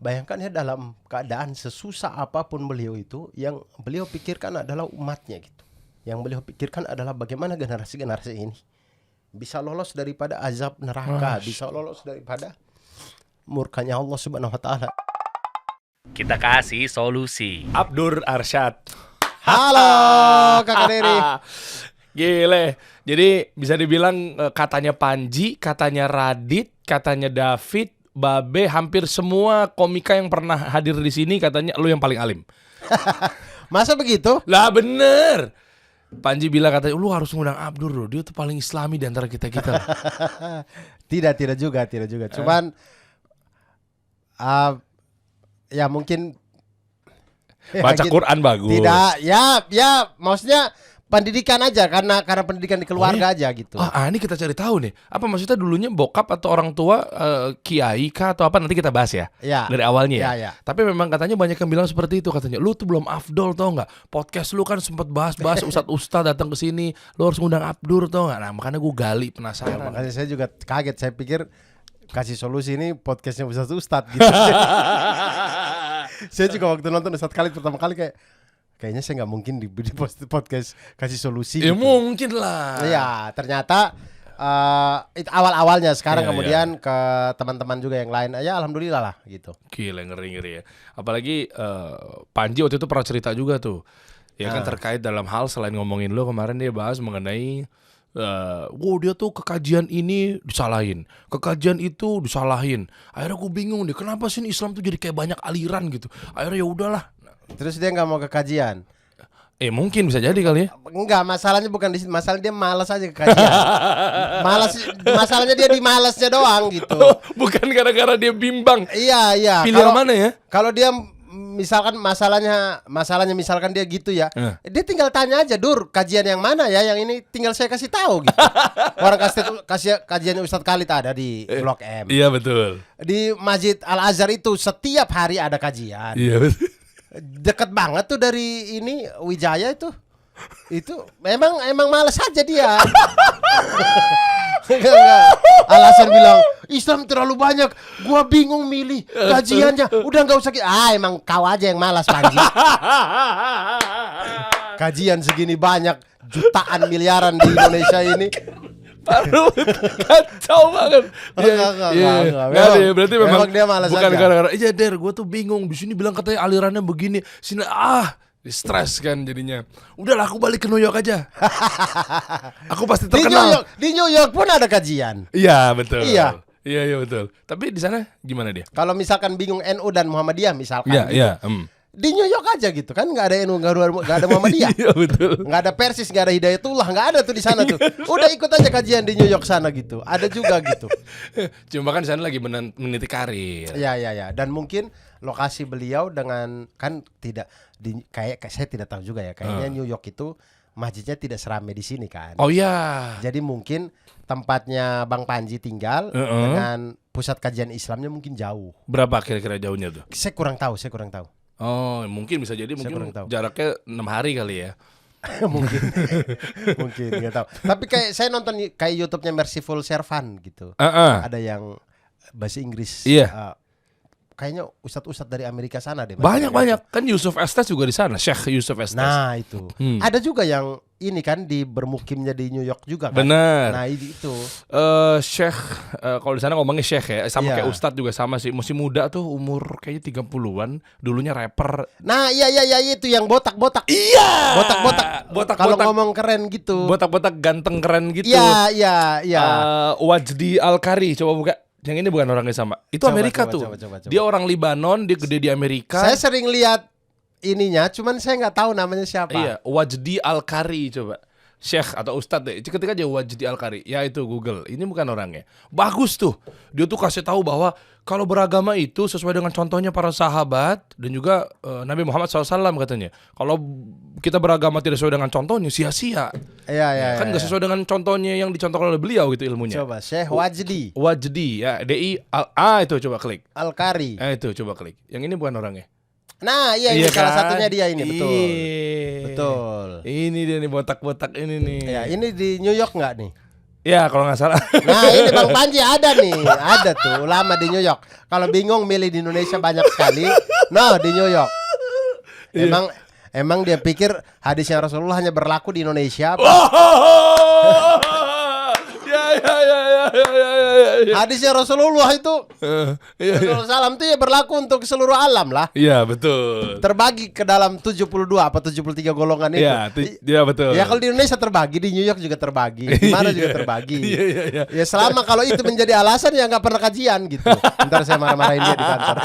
bayangkan ya dalam keadaan sesusah apapun beliau itu, yang beliau pikirkan adalah umatnya gitu. Yang beliau pikirkan adalah bagaimana generasi-generasi ini bisa lolos daripada azab neraka, bisa lolos daripada murkanya Allah Subhanahu wa taala. Kita kasih solusi. Abdur Arsyad. Halo Kakak Riri. Gile. Jadi bisa dibilang katanya Panji, katanya Radit, katanya David, Babe, hampir semua komika yang pernah hadir di sini katanya lu yang paling alim. Masa begitu? Lah bener. Panji bilang katanya lu harus ngundang Abdur loh, dia tuh paling islami di antara kita-kita. Tidak juga. Cuman ya mungkin Baca gitu. Quran bagus. Tidak, ya maksudnya pendidikan aja, karena pendidikan di keluarga aja gitu. Ini kita cari tahu nih. Apa maksudnya dulunya bokap atau orang tua kiai kah atau apa, nanti kita bahas ya. Ya. Dari awalnya ya. Ya. Tapi memang katanya banyak yang bilang seperti itu, katanya lu tuh belum afdol tau nggak? Podcast lu kan sempat bahas ustadz datang ke sini, lu harus ngundang Abdur tau nggak? Nah makanya gue gali Ya, penasaran. makanya saya juga kaget, saya pikir kasih solusi ini podcastnya Ustadz gitu. Saya juga waktu nonton Ustadz Khalid pertama kali kayaknya saya nggak mungkin di podcast kasih solusi. Ya gitu. mungkin lah. Iya, ternyata itu awal-awalnya. Sekarang Iya, kemudian ke teman-teman juga yang lain, ya alhamdulillah lah gitu. Gila, ngeri ya. Apalagi Panji waktu itu pernah cerita juga tuh. Ya kan terkait dalam hal selain ngomongin lo, kemarin dia bahas mengenai dia tuh kekajian ini disalahin, kekajian itu disalahin. Akhirnya gue bingung deh, kenapa sih Islam tuh jadi kayak banyak aliran gitu. Akhirnya ya udahlah. Terus dia nggak mau ke kajian. Mungkin bisa jadi kali ya. Enggak, masalahnya bukan di situ, masalahnya dia malas aja ke kajian. Masalahnya dia di malasnya doang gitu. Bukan gara-gara dia bimbang. Iya. Pilih yang mana ya? Kalau dia misalkan masalahnya misalkan dia gitu ya, dia tinggal tanya aja, Dur, kajian yang mana ya? Yang ini tinggal saya kasih tahu gitu. Orang kasih kajian Ustadz Khalid ada di Blok M. Iya betul. Di Masjid Al Azhar itu setiap hari ada kajian. Iya betul. Deket banget tuh dari ini Wijaya itu. Itu memang malas aja dia. Enggak. Alasan bilang Islam terlalu banyak, gua bingung milih kajiannya. Udah nggak usah. Emang kau aja yang malas, Panji. Kajian segini banyak, jutaan miliaran di Indonesia ini. Parah, kacau banget. Enggak deh, berarti memang dia malas bukan aja. gara-gara iya Der, gue tuh bingung. Di sini bilang katanya alirannya begini, sini stres kan jadinya. Udahlah aku balik ke New York aja. Aku pasti terkenal. Di New York pun ada kajian. Iya, betul. Iya. Iya betul. Tapi di sana gimana dia? Kalau misalkan bingung NU dan Muhammadiyah misalkan. Iya. Di New York aja gitu kan, nggak ada NU, nggak ada Muhammadiyah. Iya betul. Nggak ada Persis, nggak ada Hidayatullah, nggak ada tuh di sana tuh. Udah ikut aja kajian di New York sana gitu. Ada juga gitu. Cuma kan di sana lagi meniti karir. Ya. Dan mungkin lokasi beliau dengan kan tidak kayak saya tidak tahu juga ya. Kayaknya New York itu masjidnya tidak seramai di sini kan. Oh iya. Jadi mungkin tempatnya Bang Panji tinggal dengan pusat kajian Islamnya mungkin jauh. Berapa kira-kira jauhnya tuh? Saya kurang tahu. Oh, mungkin bisa jadi mungkin jaraknya 6 hari kali ya. mungkin nggak tahu. Tapi kayak saya nonton kayak YouTube-nya Merciful Servan gitu. Ada yang bahasa Inggris. Iya. Kayaknya ustadz dari Amerika sana deh. Banyak kan Yusuf Estes juga di sana, Syekh Yusuf Estes. Nah itu. Ada juga yang ini kan di bermukimnya di New York juga kan. Benar. Nah itu. Syekh kalau di sana ngomongnya Syekh ya, sama kayak Ustadz juga sama sih. Masih muda tuh, umur kayaknya 30-an, dulunya rapper. Nah iya itu yang botak-botak. Iya. Botak-botak. Kalau ngomong keren gitu. Botak-botak ganteng keren gitu. Iya. Wajdi Al-Kari, coba buka. Yang ini bukan orangnya sama. Itu Amerika tuh. Coba. Dia orang Libanon, dia gede di Amerika. Saya sering lihat ininya, cuman saya nggak tahu namanya siapa. Iya, Wajdi Al-Kari coba. Syekh atau Ustadz deh. Ketik aja Wajdi Al-Kari. Ya itu Google. Ini bukan orangnya. Bagus tuh. Dia tuh kasih tahu bahwa kalau beragama itu sesuai dengan contohnya para sahabat dan juga Nabi Muhammad SAW katanya. Kalau kita beragama tidak sesuai dengan contohnya, sia-sia. Iya. Kan nggak sesuai dengan contohnya yang dicontohkan oleh beliau gitu ilmunya. Coba Syekh Wajdi. Wajdi ya, itu coba klik. Al-Kari. Itu coba klik. Yang ini bukan orangnya. Nah, ini kan? salah satunya dia ini, betul. Betul. Ini dia nih botak-botak ini nih. Ya, ini di New York nggak nih? Ya kalau nggak salah. Nah ini Bang Panji ada nih, ada tuh ulama di New York. Kalau bingung milih di Indonesia banyak sekali, no di New York. Emang dia pikir hadisnya Rasulullah hanya berlaku di Indonesia. Ya. Hadisnya Rasulullah itu Rasulullah salam itu ya berlaku untuk seluruh alam lah. Iya betul. Terbagi ke dalam 72 apa 73 golongan itu. Iya betul. Ya kalau di Indonesia terbagi, di New York juga terbagi, di mana juga terbagi. Iya. Ya selama kalau itu menjadi alasan ya nggak pernah kajian gitu. Ntar saya marah-marahin dia di kantor.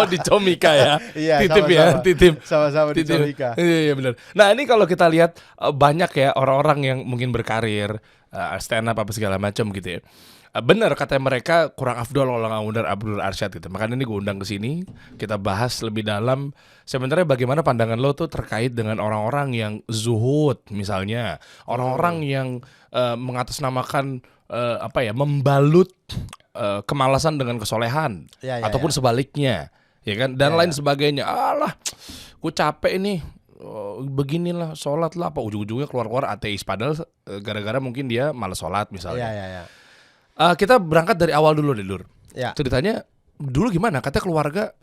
Oh di Comika ya. Iya, titip sama-sama. ya, titip. Sama-sama di Titip. Comika. Iya benar. Nah ini kalau kita lihat banyak ya orang-orang yang mungkin berkarir stand up apa segala macam gitu ya. Benar kata mereka kurang afdol kalau nggak undang Abdul Arsyad gitu. Makanya ini gue undang ke sini, kita bahas lebih dalam sebenarnya bagaimana pandangan lo tuh terkait dengan orang-orang yang zuhud misalnya, orang-orang yang mengatasnamakan membalut kemalasan dengan kesolehan Ya, ataupun sebaliknya, ya kan dan lain sebagainya. Alah, gue capek ini. Beginilah sholat lah apa ujung-ujungnya keluar-keluar ateis padahal gara-gara mungkin dia malas sholat misalnya. Iya. Kita berangkat dari awal dulu deh Lur. Ya. Ceritanya dulu gimana? Katanya keluarga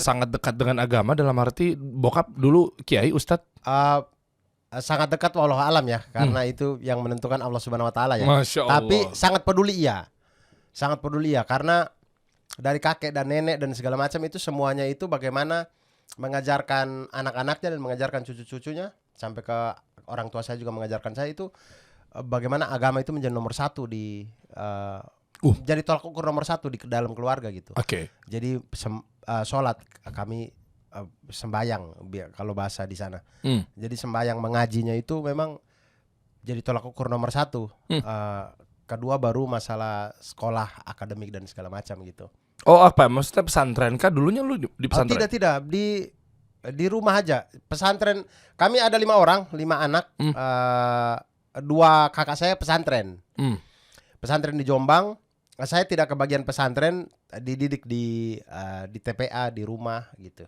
sangat dekat dengan agama dalam arti bokap dulu kiai ustadz. Sangat dekat walau alam ya, karena itu yang menentukan Allah Subhanahu Wa Taala ya. Masya Allah. Tapi sangat peduli ya, karena dari kakek dan nenek dan segala macam itu semuanya itu bagaimana mengajarkan anak-anaknya dan mengajarkan cucu-cucunya sampai ke orang tua saya juga mengajarkan saya itu bagaimana agama itu menjadi nomor satu di jadi tolak ukur nomor satu di dalam keluarga gitu. Oke. Jadi sholat kami sembayang kalau bahasa di sana. Jadi sembayang mengajinya itu memang jadi tolak ukur nomor satu. Kedua baru masalah sekolah akademik dan segala macam gitu. Oh apa? Maksudnya pesantren kah? Dulunya lu di pesantren? Tidak di rumah aja. Pesantren kami ada 5 orang, 5 anak. 2 kakak saya pesantren. Pesantren di Jombang. Saya tidak kebagian pesantren, dididik di TPA di rumah gitu.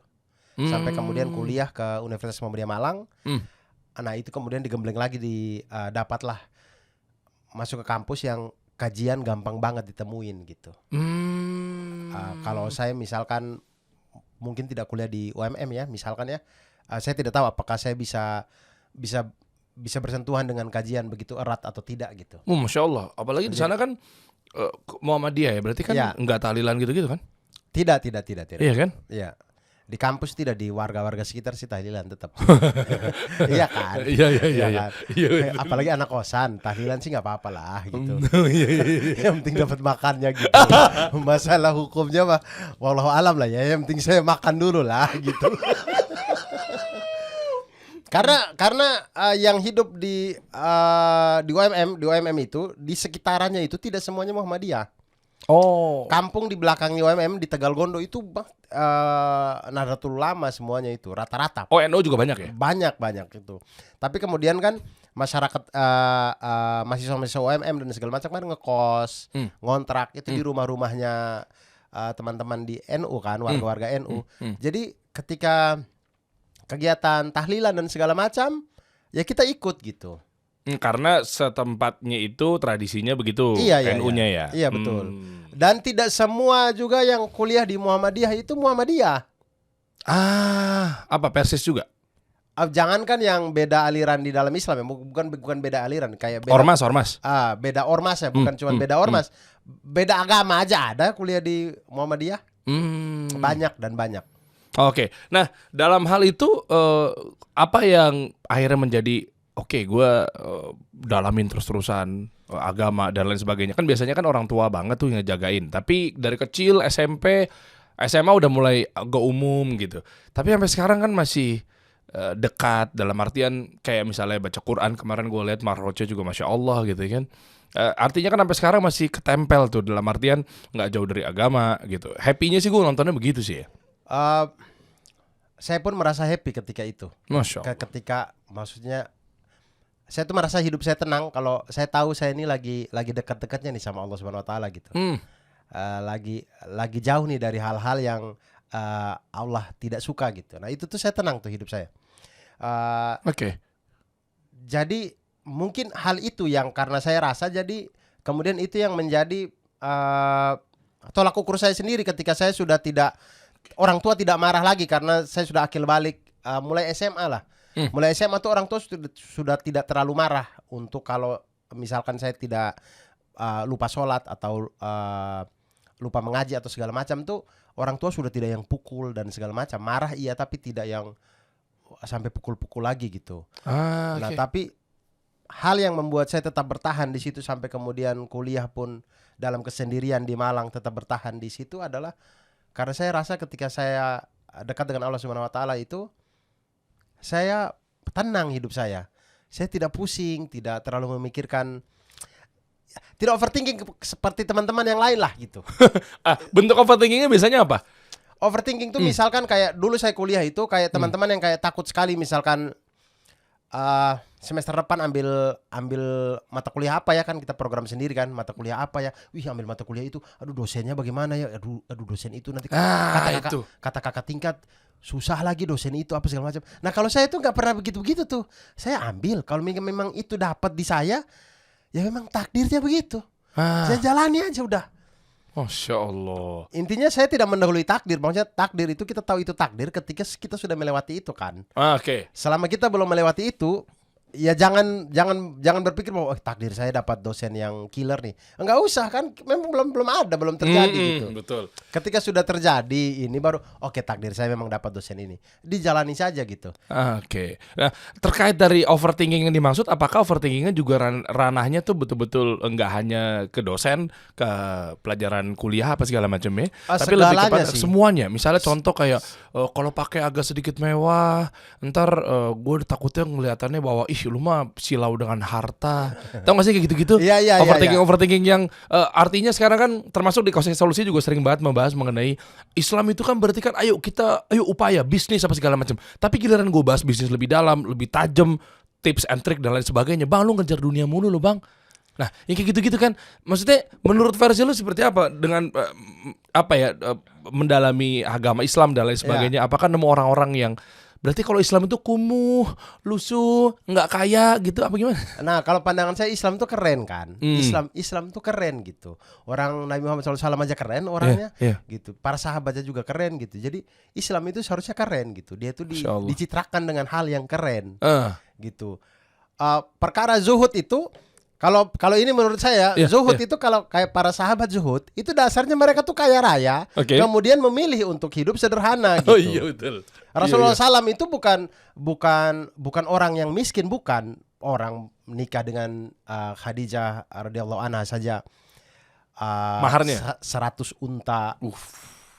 Sampai kemudian kuliah ke Universitas Muhammadiyah Malang. Nah itu kemudian digembleng lagi dapatlah masuk ke kampus yang kajian gampang banget ditemuin gitu. Kalau saya misalkan mungkin tidak kuliah di UMM ya, misalkan ya, saya tidak tahu apakah saya bisa bersentuhan dengan kajian begitu erat atau tidak gitu. Masya Allah. Apalagi di sana kan Muhammadiyah ya, berarti kan nggak tahlilan gitu-gitu kan? Tidak. Iya kan? Iya. Di kampus tidak, di warga-warga sekitar sih tahlilan tetap. Iya kan? Iya. Kan? Apalagi anak kosan, tahlilan sih nggak apa-apa lah gitu. Yang penting dapat makannya gitu. Masalah hukumnya mah wallahu alam lah ya. Yang penting saya makan dulu lah gitu. Karena yang hidup di UMM itu di sekitarannya itu tidak semuanya Muhammadiyah. Oh. Kampung di belakangnya UMM di Tegal Gondo itu Nahdlatul Ulama semuanya itu rata-rata. Oh NU juga banyak ya? Banyak itu. Tapi kemudian kan masyarakat mahasiswa-mahasiswa UMM dan segala macam kan ngekos, ngontrak itu di rumah-rumahnya teman-teman di NU kan, warga-warga NU. Jadi ketika kegiatan tahlilan dan segala macam ya kita ikut gitu. Karena setempatnya itu tradisinya begitu, Iya, NU-nya ya. Iya betul. Dan tidak semua juga yang kuliah di Muhammadiyah itu Muhammadiyah. Apa Persis juga? Jangankan yang beda aliran di dalam Islam ya, bukan beda aliran, kayak beda Ormas. Beda ormas ya, bukan cuma beda ormas. Beda agama aja ada kuliah di Muhammadiyah. Banyak. Oke. Nah, dalam hal itu apa yang akhirnya menjadi oke, gue dalamin terus-terusan agama dan lain sebagainya. Kan biasanya kan orang tua banget tuh yang ngejagain. Tapi dari kecil SMP, SMA udah mulai agak umum gitu. Tapi sampai sekarang kan masih dekat dalam artian kayak misalnya baca Quran. Kemarin gue lihat Marroce juga Masya Allah gitu kan. Artinya kan sampai sekarang masih ketempel tuh dalam artian nggak jauh dari agama gitu. Happy-nya sih gue nontonnya begitu sih ya. Saya pun merasa happy ketika itu. Masya Allah. Ketika maksudnya saya tuh merasa hidup saya tenang kalau saya tahu saya ini lagi dekat-dekatnya nih sama Allah Subhanahu Wa Taala gitu. Lagi jauh nih dari hal-hal yang Allah tidak suka gitu. Nah itu tuh saya tenang tuh hidup saya. Oke. Jadi mungkin hal itu yang karena saya rasa jadi kemudian itu yang menjadi tolak ukur saya sendiri ketika saya sudah tidak, orang tua tidak marah lagi karena saya sudah akil balik mulai SMA lah. Mulai SMA tuh orang tua sudah tidak terlalu marah untuk kalau misalkan saya tidak lupa sholat atau lupa mengaji atau segala macam tuh, orang tua sudah tidak yang pukul dan segala macam. Marah iya tapi tidak yang sampai pukul-pukul lagi gitu. Nah, tapi hal yang membuat saya tetap bertahan di situ sampai kemudian kuliah pun dalam kesendirian di Malang tetap bertahan di situ adalah karena saya rasa ketika saya dekat dengan Allah Subhanahu wa taala itu saya tenang hidup saya. Saya tidak pusing, tidak terlalu memikirkan, tidak overthinking seperti teman-teman yang lain lah gitu. Bentuk overthinkingnya biasanya apa? Overthinking tuh misalkan kayak dulu saya kuliah itu kayak teman-teman yang kayak takut sekali misalkan semester depan ambil mata kuliah apa ya, kan kita program sendiri kan, mata kuliah apa ya, ambil mata kuliah itu, aduh dosennya bagaimana ya, aduh dosen itu nanti kata kakak tingkat susah lagi dosen itu apa segala macam. Nah kalau saya tuh nggak pernah begitu tuh, saya ambil kalau memang itu dapat di saya ya memang takdirnya begitu, saya jalani aja udah. Masya Allah. Intinya saya tidak mendahului takdir. Maksudnya takdir itu kita tahu itu takdir ketika kita sudah melewati itu kan. Oke. Selama kita belum melewati itu, ya jangan berpikir bahwa takdir saya dapat dosen yang killer nih. Enggak usah kan, memang belum ada, belum terjadi gitu. Betul. Ketika sudah terjadi ini baru oke, takdir saya memang dapat dosen ini. Dijalani saja gitu. Oke. Nah, terkait dari overthinking yang dimaksud, apakah overthinkingnya juga ranahnya tuh betul-betul enggak hanya ke dosen, ke pelajaran kuliah apa segala macam ya, tapi lebih kepada semuanya. Misalnya contoh kayak kalau pakai agak sedikit mewah, ntar gue takutnya ngeliatannya bahwa lu mah silau dengan harta. Tahu gak sih kayak gitu-gitu? Iya. Overthinking yang artinya sekarang kan termasuk di Kosa Solusi juga sering banget membahas mengenai Islam itu kan berarti kan ayo upaya bisnis apa segala macam. Tapi giliran gue bahas bisnis lebih dalam, lebih tajam, tips and trick dan lain sebagainya, bang lu ngejar dunia mulu lu bang. Nah, yang kayak gitu-gitu kan, maksudnya menurut versi lu seperti apa dengan mendalami agama Islam dan lain sebagainya? Apakah nemu orang-orang yang berarti kalau Islam itu kumuh, lusuh, nggak kaya gitu apa gimana? Nah kalau pandangan saya Islam tuh keren kan. Islam tuh keren gitu. Orang Nabi Muhammad SAW aja keren orangnya gitu. Para sahabatnya juga keren gitu. Jadi Islam itu seharusnya keren gitu. Dia tuh dicitrakan dengan hal yang keren gitu. Perkara zuhud itu kalau ini menurut saya zuhud itu kalau kayak para sahabat zuhud itu dasarnya mereka tuh kaya raya, kemudian memilih untuk hidup sederhana gitu. Oh iya betul. Rasulullah SAW itu bukan orang yang miskin, bukan orang menikah dengan Khadijah radhiyallahu anha saja maharnya 100 unta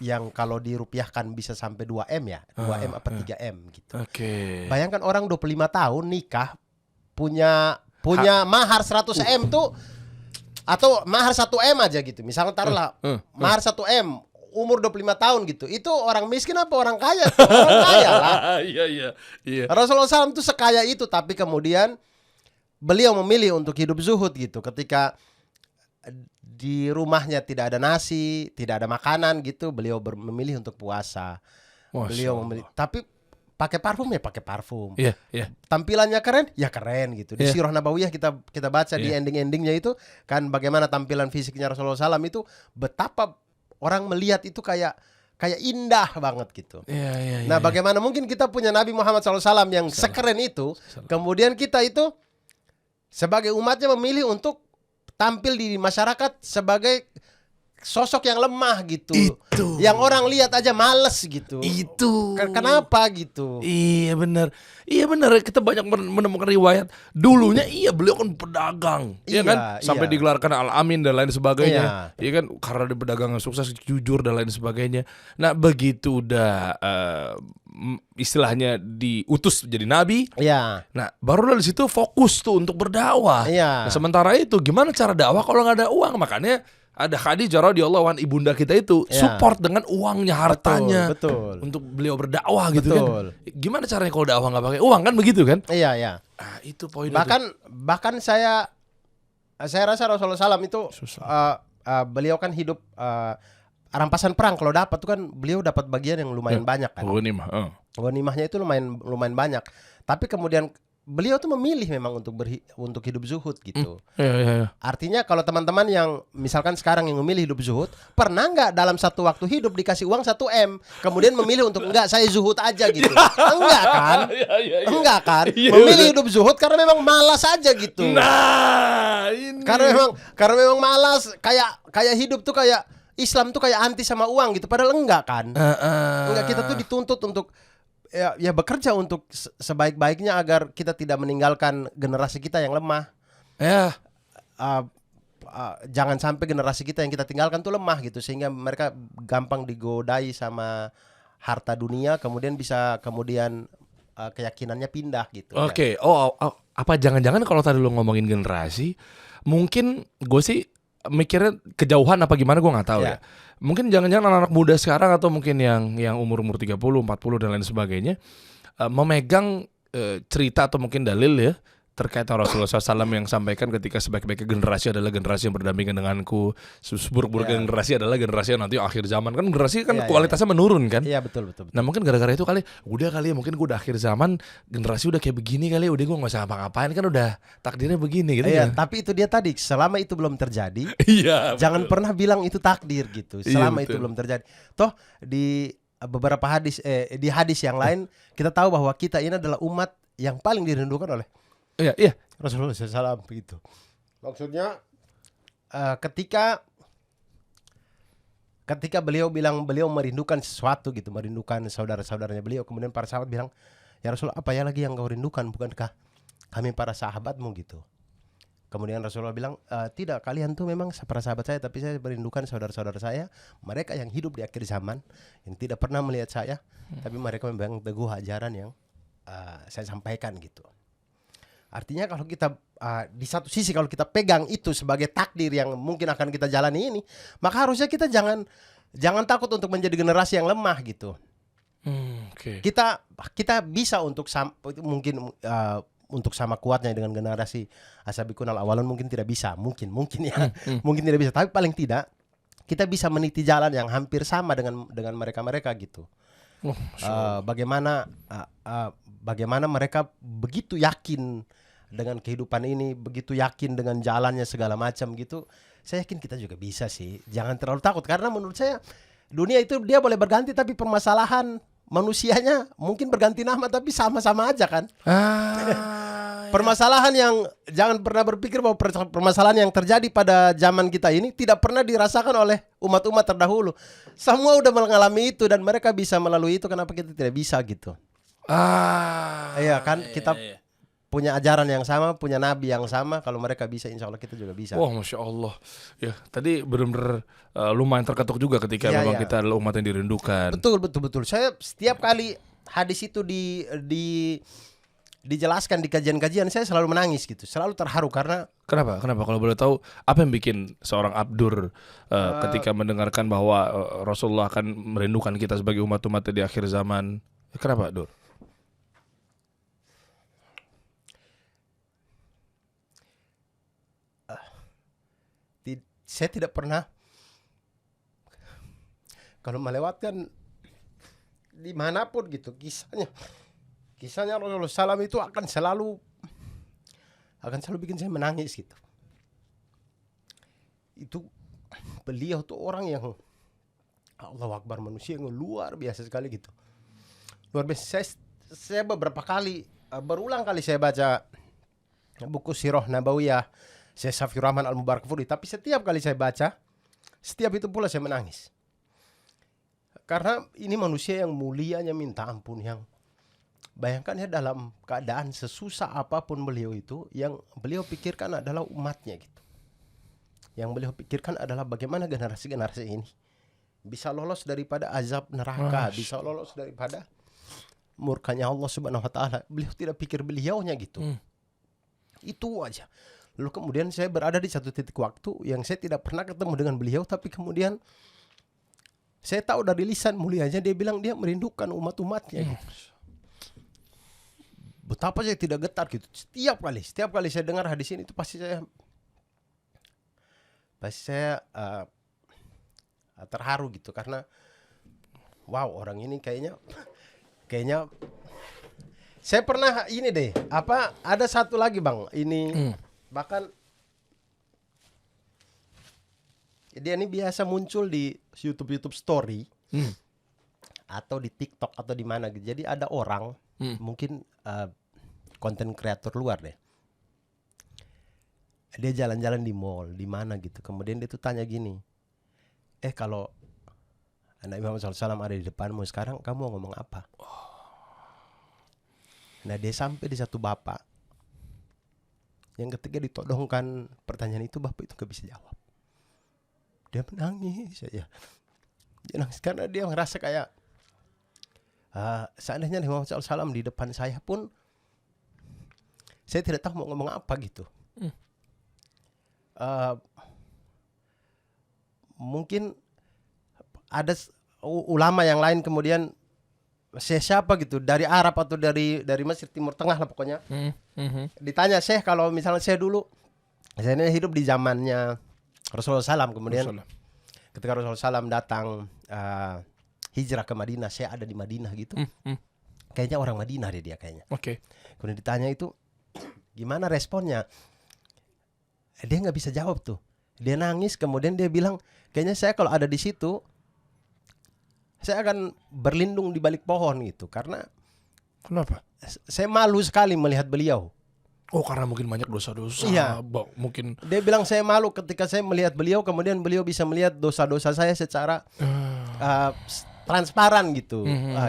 yang kalau dirupiahkan bisa sampai 2M ya, 2M apa 3M gitu. Bayangkan orang 25 tahun nikah punya mahar 100M tuh, atau mahar 1M aja gitu. Misalnya taruhlah mahar 1M, umur 25 tahun gitu. Itu orang miskin apa orang kaya? Orang kaya lah. Iya. Rasulullah SAW tuh sekaya itu, tapi kemudian beliau memilih untuk hidup zuhud gitu. Ketika di rumahnya tidak ada nasi, tidak ada makanan gitu, beliau memilih untuk puasa. Beliau memilih, tapi pakai parfum ya pakai parfum. Iya. Tampilannya keren ya keren gitu. Di Sirah Nabawiyah kita baca di ending-endingnya itu kan bagaimana tampilan fisiknya Rasulullah SAW itu, betapa orang melihat itu kayak indah banget gitu. Nah bagaimana mungkin kita punya Nabi Muhammad SAW yang sekeren itu, kemudian kita itu sebagai umatnya memilih untuk tampil di masyarakat sebagai sosok yang lemah gitu. Yang orang lihat aja males gitu. Kenapa gitu? Iya benar. Kita banyak menemukan riwayat. Dulunya beliau kan pedagang, kan? Sampai digelarkan Al-Amin dan lain sebagainya. Iya kan? Karena dia pedagang yang sukses, jujur dan lain sebagainya. Nah begitu udah istilahnya diutus jadi nabi. Nah baru dari situ fokus tuh untuk berdakwah. Nah sementara itu gimana cara dakwah kalau nggak ada uang? Makanya ada Khadijah radhiyallahu anha, ibunda kita itu support dengan uangnya, hartanya, betul. untuk beliau berdakwah gitu kan. Gimana caranya kalau dakwah nggak pakai uang kan begitu kan? Iya. Itu poinnya. Bahkan saya rasa Rasulullah SAW itu beliau kan hidup rampasan perang, kalau dapat tuh kan beliau dapat bagian yang lumayan banyak kan. Ghanimah. Ghanimahnya itu lumayan banyak. Tapi kemudian beliau tuh memilih memang untuk hidup zuhud gitu. Iya. Artinya kalau teman-teman yang misalkan sekarang yang memilih hidup zuhud, pernah nggak dalam satu waktu hidup dikasih uang 1 M, kemudian memilih untuk enggak, saya zuhud aja gitu? Enggak kan? Iya. Enggak kan? Iya, Memilih bener. hidup zuhud karena memang malas aja gitu. Nah, ini. Karena memang malas, kayak hidup tuh kayak Islam tuh kayak anti sama uang gitu, padahal enggak kan? Enggak, kita tuh dituntut untuk ya bekerja untuk sebaik-baiknya agar kita tidak meninggalkan generasi kita yang lemah. Ya. Jangan sampai generasi kita yang kita tinggalkan tuh lemah gitu, sehingga mereka gampang digodai sama harta dunia, kemudian keyakinannya pindah gitu. Oke. Oh, apa jangan-jangan kalau tadi lu ngomongin generasi, mungkin gue sih mikirnya kejauhan apa gimana gue nggak tahu ya. Mungkin jangan-jangan anak-anak muda sekarang atau mungkin yang umur-umur 30, 40 dan lain sebagainya memegang cerita atau mungkin dalil ya terkait Rasulullah SAW yang sampaikan ketika sebaik-baiknya generasi adalah generasi yang berdampingan denganku, seburuk-buruk generasi adalah generasi yang nanti akhir zaman. Kan generasi kan kualitasnya menurun kan. Iya betul. Nah mungkin gara-gara itu kali ya mungkin gue udah akhir zaman, generasi udah kayak begini kali, udah gue gak usah ngapa-ngapain kan udah takdirnya begini gitu. Iya, tapi itu dia tadi, selama itu belum terjadi, Iya. jangan pernah bilang itu takdir gitu. Iya, Selama itu betul. belum terjadi. Toh di beberapa di hadis yang lain kita tahu bahwa kita ini adalah umat yang paling dirindukan oleh Iya. Rasulullah SAW begitu. Maksudnya ketika beliau bilang beliau merindukan sesuatu gitu, merindukan saudara-saudaranya beliau, kemudian para sahabat bilang, ya Rasulullah, apa ya lagi yang kau rindukan, bukankah kami para sahabatmu gitu. Kemudian Rasulullah bilang, tidak, kalian tuh memang para sahabat saya, tapi saya merindukan saudara-saudara saya, mereka yang hidup di akhir zaman, yang tidak pernah melihat saya, tapi mereka memang teguh ajaran yang saya sampaikan gitu. Artinya kalau kita di satu sisi kalau kita pegang itu sebagai takdir yang mungkin akan kita jalani ini, maka harusnya kita jangan takut untuk menjadi generasi yang lemah gitu. Oke. Kita bisa untuk mungkin untuk sama kuatnya dengan generasi As-Sabiqun al-Awwalun mungkin tidak bisa, mungkin ya. Mungkin tidak bisa, tapi paling tidak kita bisa meniti jalan yang hampir sama dengan mereka gitu. Bagaimana mereka begitu yakin dengan kehidupan ini, begitu yakin dengan jalannya segala macam gitu. Saya yakin kita juga bisa sih. Jangan terlalu takut, karena menurut saya dunia itu dia boleh berganti, tapi permasalahan manusianya mungkin berganti nama tapi sama-sama aja kan. Permasalahan yang jangan pernah berpikir bahwa permasalahan yang terjadi pada zaman kita ini tidak pernah dirasakan oleh umat-umat terdahulu. Semua udah mengalami itu dan mereka bisa melalui itu, kenapa kita tidak bisa gitu. Iya kan, kita punya ajaran yang sama, punya nabi yang sama. Kalau mereka bisa, insya Allah kita juga bisa. Wah, Masya Allah. Ya, tadi benar-benar lumayan terketuk juga ketika memang kita adalah umat yang dirindukan. Betul. Saya setiap kali hadis itu dijelaskan di kajian-kajian, saya selalu menangis gitu, selalu terharu. Karena Kenapa? Kalau boleh tahu, apa yang bikin seorang Abdur ketika mendengarkan bahwa Rasulullah akan merindukan kita sebagai umat-umat di akhir zaman? Kenapa, Dur? saya tidak pernah kalau melewatkan dimanapun gitu kisahnya Rasulullah SAW itu akan selalu bikin saya menangis gitu. Itu beliau tuh orang yang Allahu Akbar, manusia yang luar biasa sekali gitu, luar biasa. Saya berulang kali saya baca buku Sirah Nabawiyah Syekh Safiur Rahman Al-Mubarakfuri, tapi setiap kali saya baca, setiap itu pula saya menangis. Karena ini manusia yang mulianya minta ampun, yang bayangkan ya dalam keadaan sesusah apapun beliau itu, yang beliau pikirkan adalah umatnya gitu. Yang beliau pikirkan adalah bagaimana generasi-generasi ini bisa lolos daripada azab neraka, bisa lolos daripada murkanya Allah Subhanahu wa taala. Beliau tidak pikir beliaunya gitu. Itu aja. Lalu kemudian saya berada di satu titik waktu yang saya tidak pernah ketemu dengan beliau, tapi kemudian saya tahu dari lisan mulianya dia bilang dia merindukan umat-umatnya gitu. Betapa saya tidak getar gitu. Setiap kali saya dengar hadis ini itu pasti saya terharu gitu, karena wow, orang ini kayaknya Saya pernah ini deh, ada satu lagi Bang, ini bahkan dia ini biasa muncul di YouTube Story atau di TikTok atau di mana gitu. Jadi ada orang mungkin konten kreator luar deh. Dia jalan-jalan di mall, di mana gitu. Kemudian dia tuh tanya gini, kalau Nabi Muhammad SAW ada di depanmu sekarang, kamu mau ngomong apa? Nah dia sampai di satu bapak yang ketika ditodongkan pertanyaan itu, bapak itu gak bisa jawab. Dia menangis saja. Dia nangis karena dia merasa kayak seandainya Nabi Muhammad SAW di depan saya pun, saya tidak tahu mau ngomong apa gitu. Mungkin ada ulama yang lain kemudian siapa gitu dari Arab atau dari Mesir Timur Tengah lah pokoknya. Ditanya, Syekh, kalau misalnya saya dulu, saya ini hidup di zamannya Rasulullah SAW, kemudian ketika Rasulullah SAW datang hijrah ke Madinah, saya ada di Madinah gitu. Kayaknya orang Madinah dia kayaknya. Kemudian ditanya itu gimana responnya? Dia nggak bisa jawab tuh. Dia nangis, kemudian dia bilang, kayaknya saya kalau ada di situ, saya akan berlindung di balik pohon gitu. Karena Kenapa? saya malu sekali melihat beliau. Oh, karena mungkin banyak dosa-dosa. Iya. Mungkin. Dia bilang saya malu ketika saya melihat beliau, kemudian beliau bisa melihat dosa-dosa saya secara transparan gitu.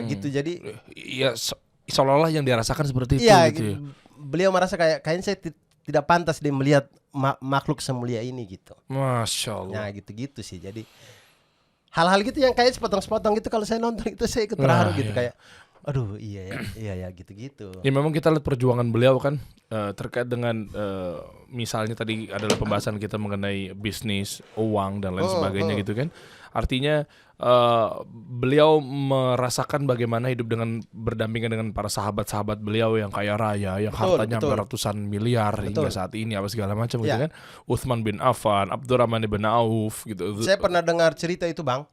Gitu. Jadi ya seolah-olah yang dirasakan seperti itu iya, gitu ya. Beliau merasa kayaknya saya tidak pantas dia melihat makhluk semulia ini gitu. Masya Allah. Nah gitu-gitu sih. Jadi hal-hal gitu yang kayak sepotong-sepotong gitu, kalau saya nonton itu saya ikut terharu gitu, kayak aduh iya ya gitu-gitu. Ya memang kita lihat perjuangan beliau kan terkait dengan misalnya tadi adalah pembahasan kita mengenai bisnis, uang dan lain sebagainya gitu kan. Artinya beliau merasakan bagaimana hidup dengan berdampingan dengan para sahabat-sahabat beliau yang kaya raya, yang hartanya hampir ratusan miliar hingga saat ini apa segala macam gitu kan. Utsman bin Affan, Abdurrahman bin Auf gitu. Saya pernah dengar cerita itu Bang.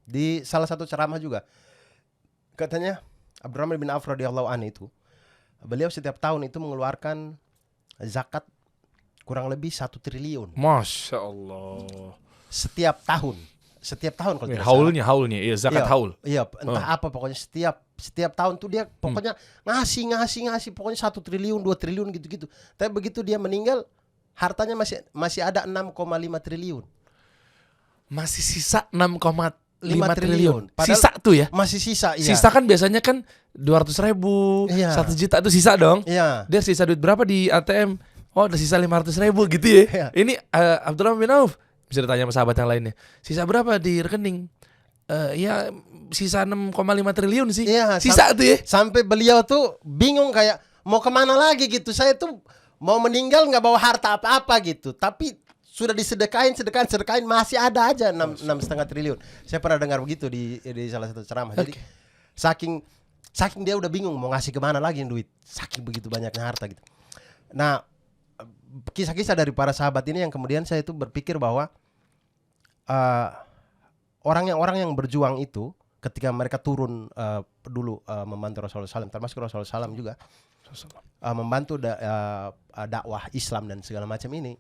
Di salah satu ceramah juga. Katanya Abdurrahman bin Auf radhiyallahu anhu itu, beliau setiap tahun itu mengeluarkan zakat kurang lebih 1 triliun. Masya Allah. Setiap tahun kalau tidak Haulnya, iya zakat haul. Iya, entah apa pokoknya setiap tahun tuh dia pokoknya ngasih pokoknya 1 triliun, 2 triliun gitu-gitu. Tapi begitu dia meninggal, hartanya masih ada 6,5 triliun. Masih sisa 6,5 triliun. Padahal Sisa tuh ya? Masih sisa, iya. Sisa kan biasanya kan 200.000, 1 juta itu sisa dong. Iya. Dia sisa duit berapa di ATM? Oh, ada sisa 500.000 gitu ya. Iya. Ini Abdurrahman bin Auf bisa ditanya sama sahabat yang lainnya. Sisa berapa di rekening? Ya sisa 6,5 triliun sih. Iya, sisa tuh ya. Sampai beliau tuh bingung kayak mau kemana lagi gitu. Saya tuh mau meninggal nggak bawa harta apa-apa gitu. Tapi sudah disedekain masih ada aja 6,5 triliun. Saya pernah dengar begitu di salah satu ceramah. Jadi saking dia udah bingung mau ngasih kemana lagi duit. Saking begitu banyaknya harta gitu. Nah, kisah-kisah dari para sahabat ini yang kemudian saya itu berpikir bahwa orang yang berjuang itu ketika mereka turun dulu membantu Rasulullah SAW, termasuk Rasulullah SAW juga membantu dakwah Islam dan segala macam ini,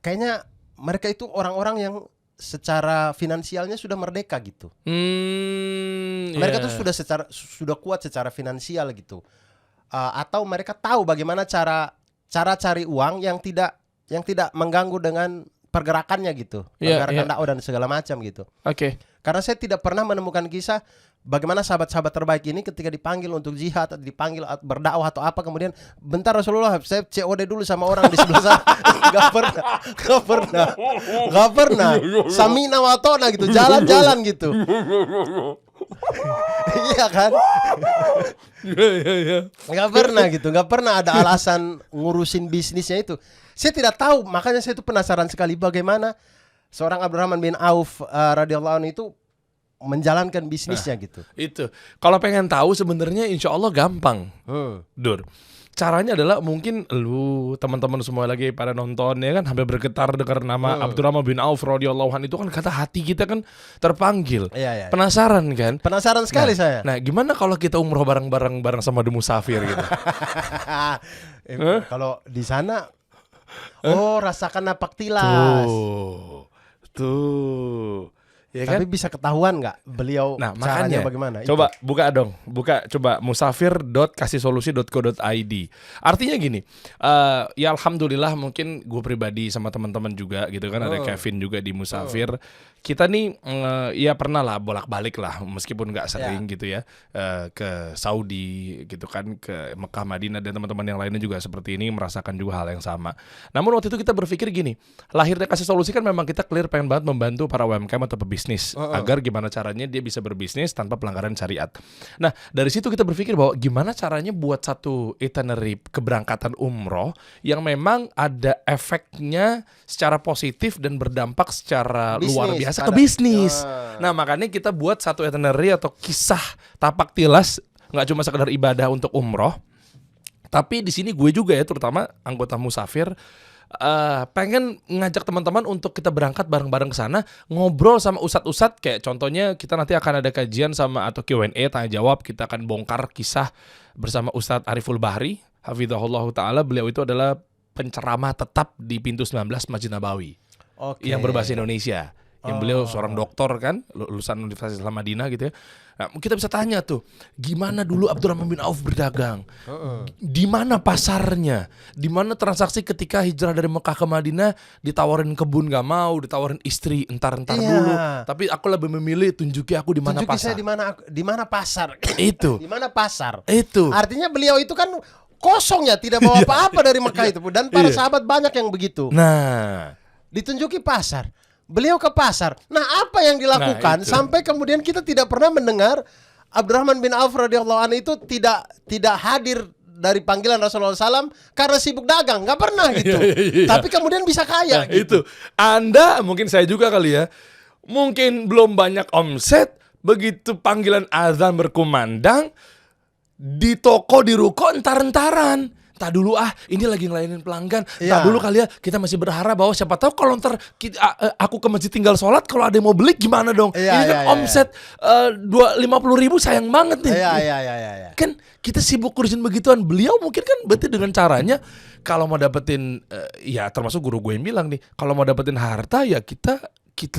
kayaknya mereka itu orang-orang yang secara finansialnya sudah merdeka gitu. Mereka tuh sudah kuat secara finansial gitu, atau mereka tahu bagaimana cara cari uang yang tidak mengganggu dengan pergerakannya gitu, pergerakan dakwah dan segala macam gitu. Karena saya tidak pernah menemukan kisah bagaimana sahabat-sahabat terbaik ini ketika dipanggil untuk jihad atau dipanggil berdakwah atau apa, kemudian bentar Rasulullah saya COD dulu sama orang di sebelah sana. Gak pernah. Samina wa ta'na gitu, jalan-jalan gitu. Iya kan? Gak pernah ada alasan ngurusin bisnisnya itu. Saya tidak tahu, makanya saya itu penasaran sekali bagaimana seorang Abdurrahman bin Auf radhiyallahu anhu itu menjalankan bisnisnya gitu. Itu kalau pengen tahu sebenarnya insya Allah gampang, Dur. caranya adalah mungkin lu teman-teman semua lagi pada nonton ya kan, hampir bergetar dengar nama Abdurrahman bin Auf radhiyallahu anhu, itu kan kata hati kita kan terpanggil. Iya. Penasaran kan? Penasaran sekali saya. Nah, gimana kalau kita umroh bareng-bareng sama The Musafir gitu? Kalau di sana, rasakan napak tilas. Tuh. Ya kan? Tapi bisa ketahuan nggak beliau Nah, caranya makanya bagaimana? coba buka dong, coba musafir.kasihsolusi.co.id. Artinya gini, ya alhamdulillah mungkin gue pribadi sama teman-teman juga gitu kan, ada Kevin juga di Musafir. Kita nih ya pernah lah bolak-balik lah, meskipun nggak sering gitu ya, ke Saudi gitu kan, ke Mekah, Madinah, dan teman-teman yang lainnya juga seperti ini merasakan juga hal yang sama. Namun waktu itu kita berpikir gini, lahirnya Kasih Solusi kan memang kita clear pengen banget membantu para UMKM atau pebisnis agar gimana caranya dia bisa berbisnis tanpa pelanggaran syariat. Nah, dari situ kita berpikir bahwa gimana caranya buat satu itinerary keberangkatan umroh yang memang ada efeknya secara positif dan berdampak secara luar biasa ke bisnis. Nah, makanya kita buat satu itinerary atau kisah tapak tilas, nggak cuma sekedar ibadah untuk umroh, tapi di sini gue juga ya, terutama anggota Musafir, pengen ngajak teman-teman untuk kita berangkat bareng-bareng ke sana, ngobrol sama ustadz-ustadz. Kayak contohnya kita nanti akan ada kajian sama atau Q&A, tanya jawab. Kita akan bongkar kisah bersama Ustadz Ariful Bahri hafizahullah ta'ala. Beliau itu adalah penceramah tetap di pintu 19 Masjid Nabawi, yang berbahasa Indonesia. Yang beliau seorang doktor kan, lulusan Universitas Islam Madinah gitu ya. Nah, kita bisa tanya tuh, gimana dulu Abdurrahman bin Auf berdagang? Di mana pasarnya? Di mana transaksi ketika hijrah dari Mekah ke Madinah, ditawarin kebun gak mau, ditawarin istri entar dulu. Tapi aku lebih memilih tunjuki aku di mana pasar. Saya di mana pasar. Itu. Di mana pasar? Itu. Artinya beliau itu kan kosong ya, tidak bawa apa-apa dari Mekah itu, dan para sahabat banyak yang begitu. Nah, ditunjuki pasar. Beliau ke pasar. Nah, apa yang dilakukan sampai kemudian kita tidak pernah mendengar Abdurrahman bin Auf radhiyallahu anhu itu tidak hadir dari panggilan Rasulullah SAW karena sibuk dagang, nggak pernah gitu. Tapi kemudian bisa kaya. Gitu. Itu. Anda mungkin saya juga kali ya. Mungkin belum banyak omset, begitu panggilan azan berkumandang, di toko, di ruko entar-entaran. Tak dulu ini lagi ngelayanin pelanggan. Tak dulu kali ya, kita masih berharap bahwa siapa tahu kalau ntar aku ke masjid tinggal sholat, kalau ada yang mau beli gimana dong? Ini kan omset 50.000, sayang banget nih. Kan kita sibuk urusin begituan. Beliau mungkin kan berarti dengan caranya, kalau mau dapetin ya termasuk guru gue yang bilang nih, kalau mau dapetin harta ya kita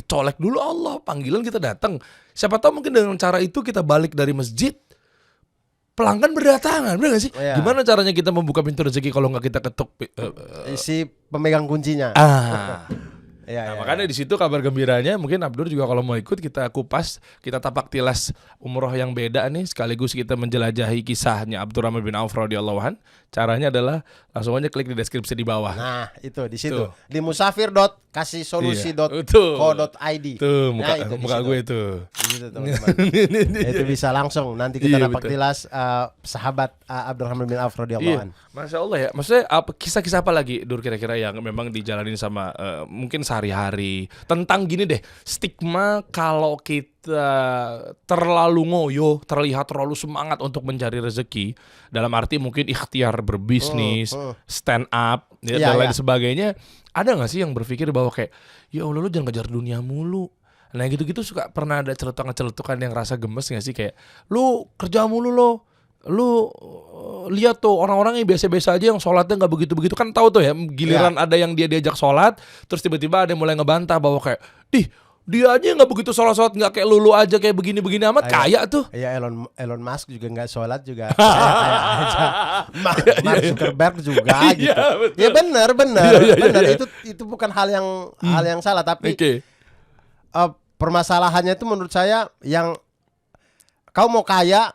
colek dulu Allah, panggilan kita datang. Siapa tahu mungkin dengan cara itu kita balik dari masjid, pelanggan berdatangan, benar gak sih? Gimana caranya kita membuka pintu rezeki kalau nggak kita ketuk si pemegang kuncinya? Makanya di situ kabar gembiranya, mungkin Abdur juga kalau mau ikut kita kupas, kita tapak tilas umroh yang beda nih, sekaligus kita menjelajahi kisahnya Abdurrahman bin Auf radhiyallahu an. Caranya adalah langsung aja klik di deskripsi di bawah. Nah, itu di situ. Di musafir.kasihsolusi.co.id. Tuh, muka gue itu. Gitu, teman-teman. Itu bisa langsung nanti kita dapat tilas sahabat Abdurrahman bin Auf radhiyallahu an. Masya Allah ya. Maksudnya kisah-kisah apa lagi Dur kira-kira yang memang dijalanin sama mungkin sehari-hari, tentang gini deh, stigma kalau kita terlalu ngoyo, terlihat terlalu semangat untuk mencari rezeki, dalam arti mungkin ikhtiar berbisnis, stand up dan lain sebagainya. Ada gak sih yang berpikir bahwa kayak, ya Allah lu jangan ngejar dunia mulu? Nah gitu-gitu suka pernah ada celetukan-celetukan yang rasa gemes gak sih? Kayak, lu kerja mulu lo, lu lihat tuh orang-orang yang biasa-biasa aja yang sholatnya nggak begitu-begitu, kan tahu tuh ya, giliran ada yang dia diajak sholat, terus tiba-tiba ada yang mulai ngebantah bahwa kayak, dia aja nggak begitu sholat nggak kayak lulu aja kayak begini-begini amat, kaya tuh. Iya, Elon Musk juga nggak sholat juga kaya aja. Mark Zuckerberg juga gitu. Ya benar. Itu bukan hal yang salah, tapi permasalahannya itu menurut saya yang kau mau kaya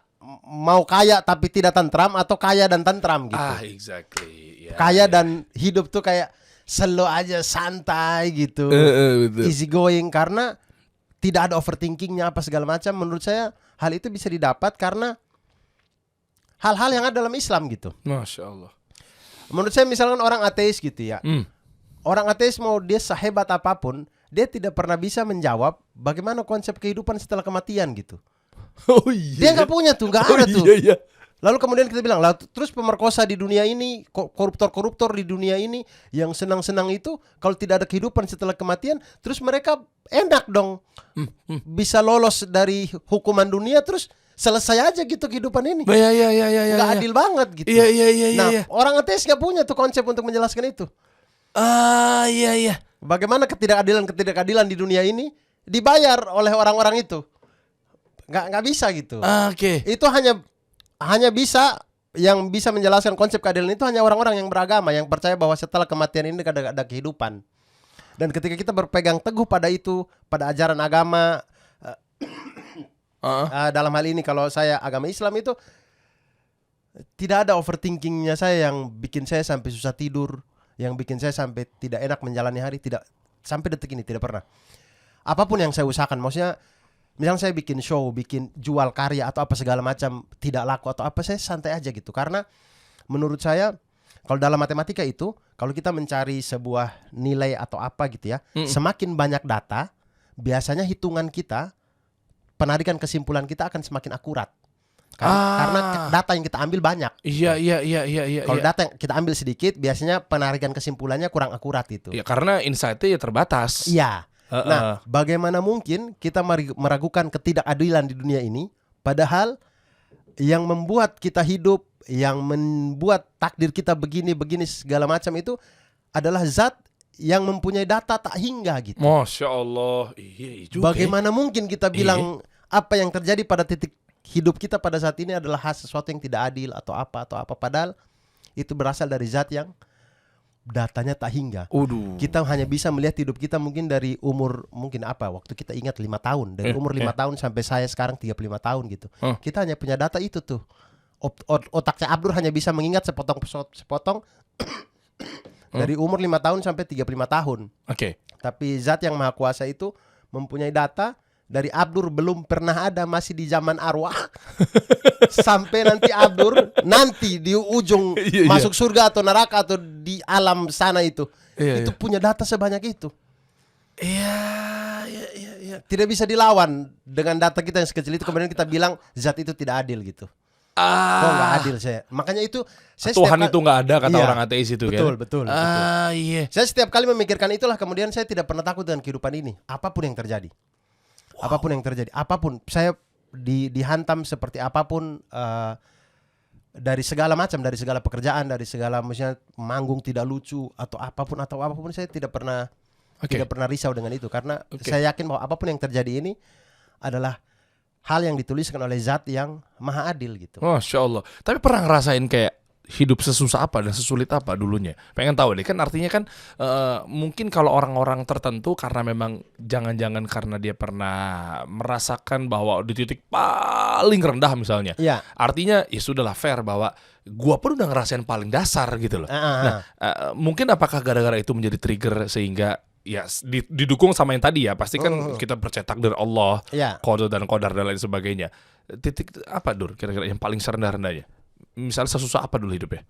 tapi tidak tentram, atau kaya dan tentram gitu. Exactly. Kaya dan hidup tuh kayak slow aja, santai gitu, easy going, karena tidak ada overthinkingnya apa segala macam. Menurut saya hal itu bisa didapat karena hal-hal yang ada dalam Islam gitu. Masya Allah. Menurut saya misalkan orang ateis gitu ya, orang ateis mau dia sehebat apapun, dia tidak pernah bisa menjawab bagaimana konsep kehidupan setelah kematian gitu. Dia nggak punya tuh, nggak ada tuh. Lalu kemudian kita bilang, lah terus pemerkosa di dunia ini, koruptor-koruptor di dunia ini yang senang-senang itu kalau tidak ada kehidupan setelah kematian, terus mereka enak dong bisa lolos dari hukuman dunia, terus selesai aja gitu kehidupan ini. Iya. Nggak adil banget gitu. Iya. Nah, orang ateis nggak punya tuh konsep untuk menjelaskan itu. Iya. Bagaimana ketidakadilan di dunia ini dibayar oleh orang-orang itu? Nggak bisa gitu. Oke. Itu hanya bisa, yang bisa menjelaskan konsep keadilan itu hanya orang-orang yang beragama, yang percaya bahwa setelah kematian ini ada kehidupan. Dan ketika kita berpegang teguh pada itu, pada ajaran agama, dalam hal ini kalau saya agama Islam itu tidak ada overthinkingnya saya yang bikin saya sampai susah tidur, yang bikin saya sampai tidak enak menjalani hari, tidak, sampai detik ini tidak pernah. Apapun yang saya usahakan, maksudnya misalnya saya bikin show, bikin jual karya atau apa segala macam tidak laku atau apa, saya santai aja gitu. Karena menurut saya kalau dalam matematika itu, kalau kita mencari sebuah nilai atau apa gitu ya, semakin banyak data, biasanya hitungan kita, penarikan kesimpulan kita akan semakin akurat. Karena data yang kita ambil banyak. Iya. Kalau data yang kita ambil sedikit, biasanya penarikan kesimpulannya kurang akurat itu. Ya karena insight-nya ya terbatas. Iya. Nah, bagaimana mungkin kita meragukan ketidakadilan di dunia ini, padahal yang membuat kita hidup, yang membuat takdir kita begini segala macam itu adalah zat yang mempunyai data tak hingga gitu. Masya Allah. Iya juga. Bagaimana mungkin kita bilang apa yang terjadi pada titik hidup kita pada saat ini adalah sesuatu yang tidak adil atau apa, padahal itu berasal dari zat yang datanya tak hingga. Kita hanya bisa melihat hidup kita mungkin dari umur, mungkin apa, waktu kita ingat 5 tahun, dari umur 5 tahun sampai saya sekarang 35 tahun gitu. Kita hanya punya data itu tuh. Otaknya Abdur hanya bisa mengingat sepotong dari umur 5 tahun sampai 35 tahun. Oke. Tapi zat yang maha kuasa itu mempunyai data dari Abdur belum pernah ada, masih di zaman arwah. Sampai nanti Abdur nanti di ujung masuk surga atau neraka atau di alam sana itu. Itu punya data sebanyak itu. Iya. Tidak bisa dilawan dengan data kita yang sekecil itu, kemudian kita bilang zat itu tidak adil gitu. Kok nggak adil saya? Makanya itu saya Tuhan itu nggak ada kata orang ateis itu betul, kan. Betul. Iya. Saya setiap kali memikirkan itulah, kemudian saya tidak pernah takut dengan kehidupan ini. Apapun yang terjadi. Apapun yang terjadi, apapun, saya dihantam seperti apapun, dari segala macam, dari segala pekerjaan, dari segala, misalnya manggung tidak lucu atau apapun saya tidak pernah risau dengan itu, karena saya yakin bahwa apapun yang terjadi ini adalah hal yang dituliskan oleh zat yang maha adil gitu. Masya Allah. Tapi pernah ngerasain kayak hidup sesusah apa dan sesulit apa dulunya? Pengen tahu deh, kan artinya kan mungkin kalau orang-orang tertentu karena memang jangan-jangan karena dia pernah merasakan bahwa di titik paling rendah misalnya. Iya. Artinya ya sudahlah, fair bahwa gua pun udah ngerasain paling dasar gitu loh. Nah, mungkin apakah gara-gara itu menjadi trigger sehingga ya didukung sama yang tadi ya, pasti kan kita bercetak dari Allah, qada dan qadar dan lain sebagainya. Titik apa Dur kira-kira yang paling serendah-rendahnya? Misalnya sesusah apa dulu hidupnya?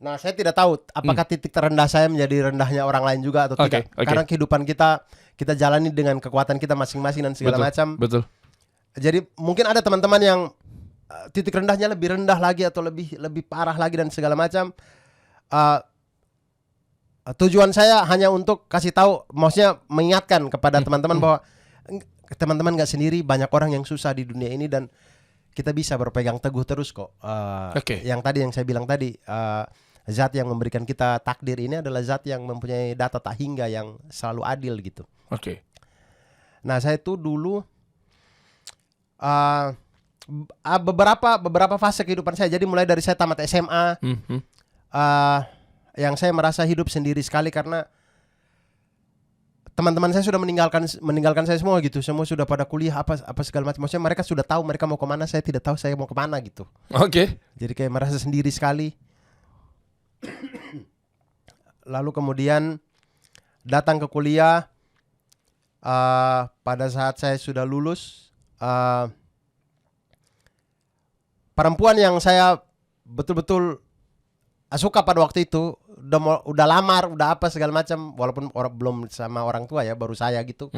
Nah, saya tidak tahu apakah titik terendah saya menjadi rendahnya orang lain juga atau tidak. Karena kehidupan kita jalani dengan kekuatan kita masing-masing dan segala macam. Betul. Jadi mungkin ada teman-teman yang titik rendahnya lebih rendah lagi atau lebih parah lagi dan segala macam. Tujuan saya hanya untuk kasih tahu, maksudnya mengingatkan kepada teman-teman bahwa teman-teman nggak sendiri, banyak orang yang susah di dunia ini dan kita bisa berpegang teguh terus kok. Yang tadi yang saya bilang tadi, zat yang memberikan kita takdir ini adalah zat yang mempunyai data tak hingga yang selalu adil gitu. Nah, saya tuh dulu beberapa fase kehidupan saya. Jadi mulai dari saya tamat SMA, yang saya merasa hidup sendiri sekali karena teman-teman saya sudah meninggalkan saya semua gitu. Semua sudah pada kuliah apa segala macam. Maksudnya mereka sudah tahu mereka mau kemana, saya tidak tahu saya mau kemana gitu. Jadi kayak merasa sendiri sekali. Lalu kemudian datang ke kuliah. Pada saat saya sudah lulus, perempuan yang saya betul-betul suka pada waktu itu udah lamar, udah apa segala macam, walaupun belum sama orang tua ya, baru saya gitu.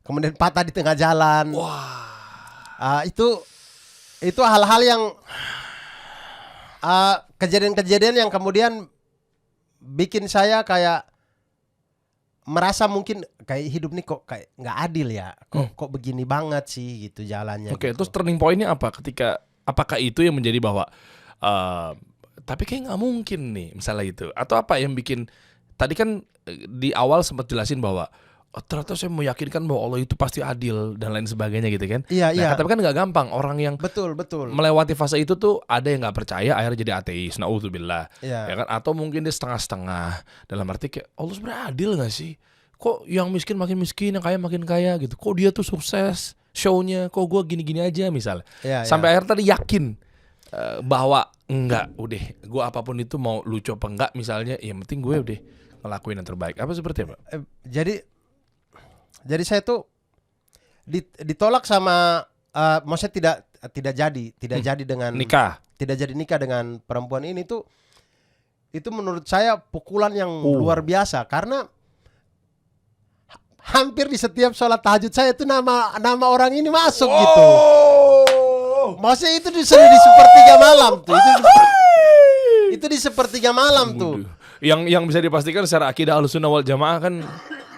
Kemudian patah di tengah jalan. Itu hal-hal yang kejadian-kejadian yang kemudian bikin saya kayak merasa mungkin kayak hidup nih kok kayak nggak adil ya, kok begini banget sih gitu jalannya. Oke, gitu. terus turning point-nya apa? Apakah itu yang menjadi bahwa tapi kayak nggak mungkin nih misalnya itu, atau apa yang bikin tadi kan di awal sempat jelasin bahwa ternyata saya meyakinkan bahwa Allah itu pasti adil dan lain sebagainya gitu kan? Iya, iya. Tapi kan nggak gampang orang yang Betul. melewati fase itu tuh ada yang nggak percaya akhirnya jadi ateis, naudzubillah, Iya. ya kan? Atau mungkin dia setengah-setengah dalam arti kayak Allah sebenarnya adil nggak sih? Kok yang miskin makin miskin, yang kaya makin kaya gitu? Kok dia tuh sukses show-nya, kok gue gini-gini aja misalnya? Iya, Sampai akhirnya tadi yakin bahwa enggak, udah, gue apapun itu mau lucu apa enggak misalnya, yang penting gue udah ngelakuin yang terbaik. Apa seperti apa? Jadi saya tuh ditolak sama maksudnya tidak jadi dengan Nikah. tidak jadi nikah dengan perempuan ini tuh, itu menurut saya pukulan yang luar biasa karena hampir di setiap sholat tahajud saya itu nama orang ini masuk gitu. Maksudnya itu di sepertiga malam tuh. Itu di sepertiga malam tuh. Yang bisa dipastikan secara akidah Ahlussunnah wal Jamaah kan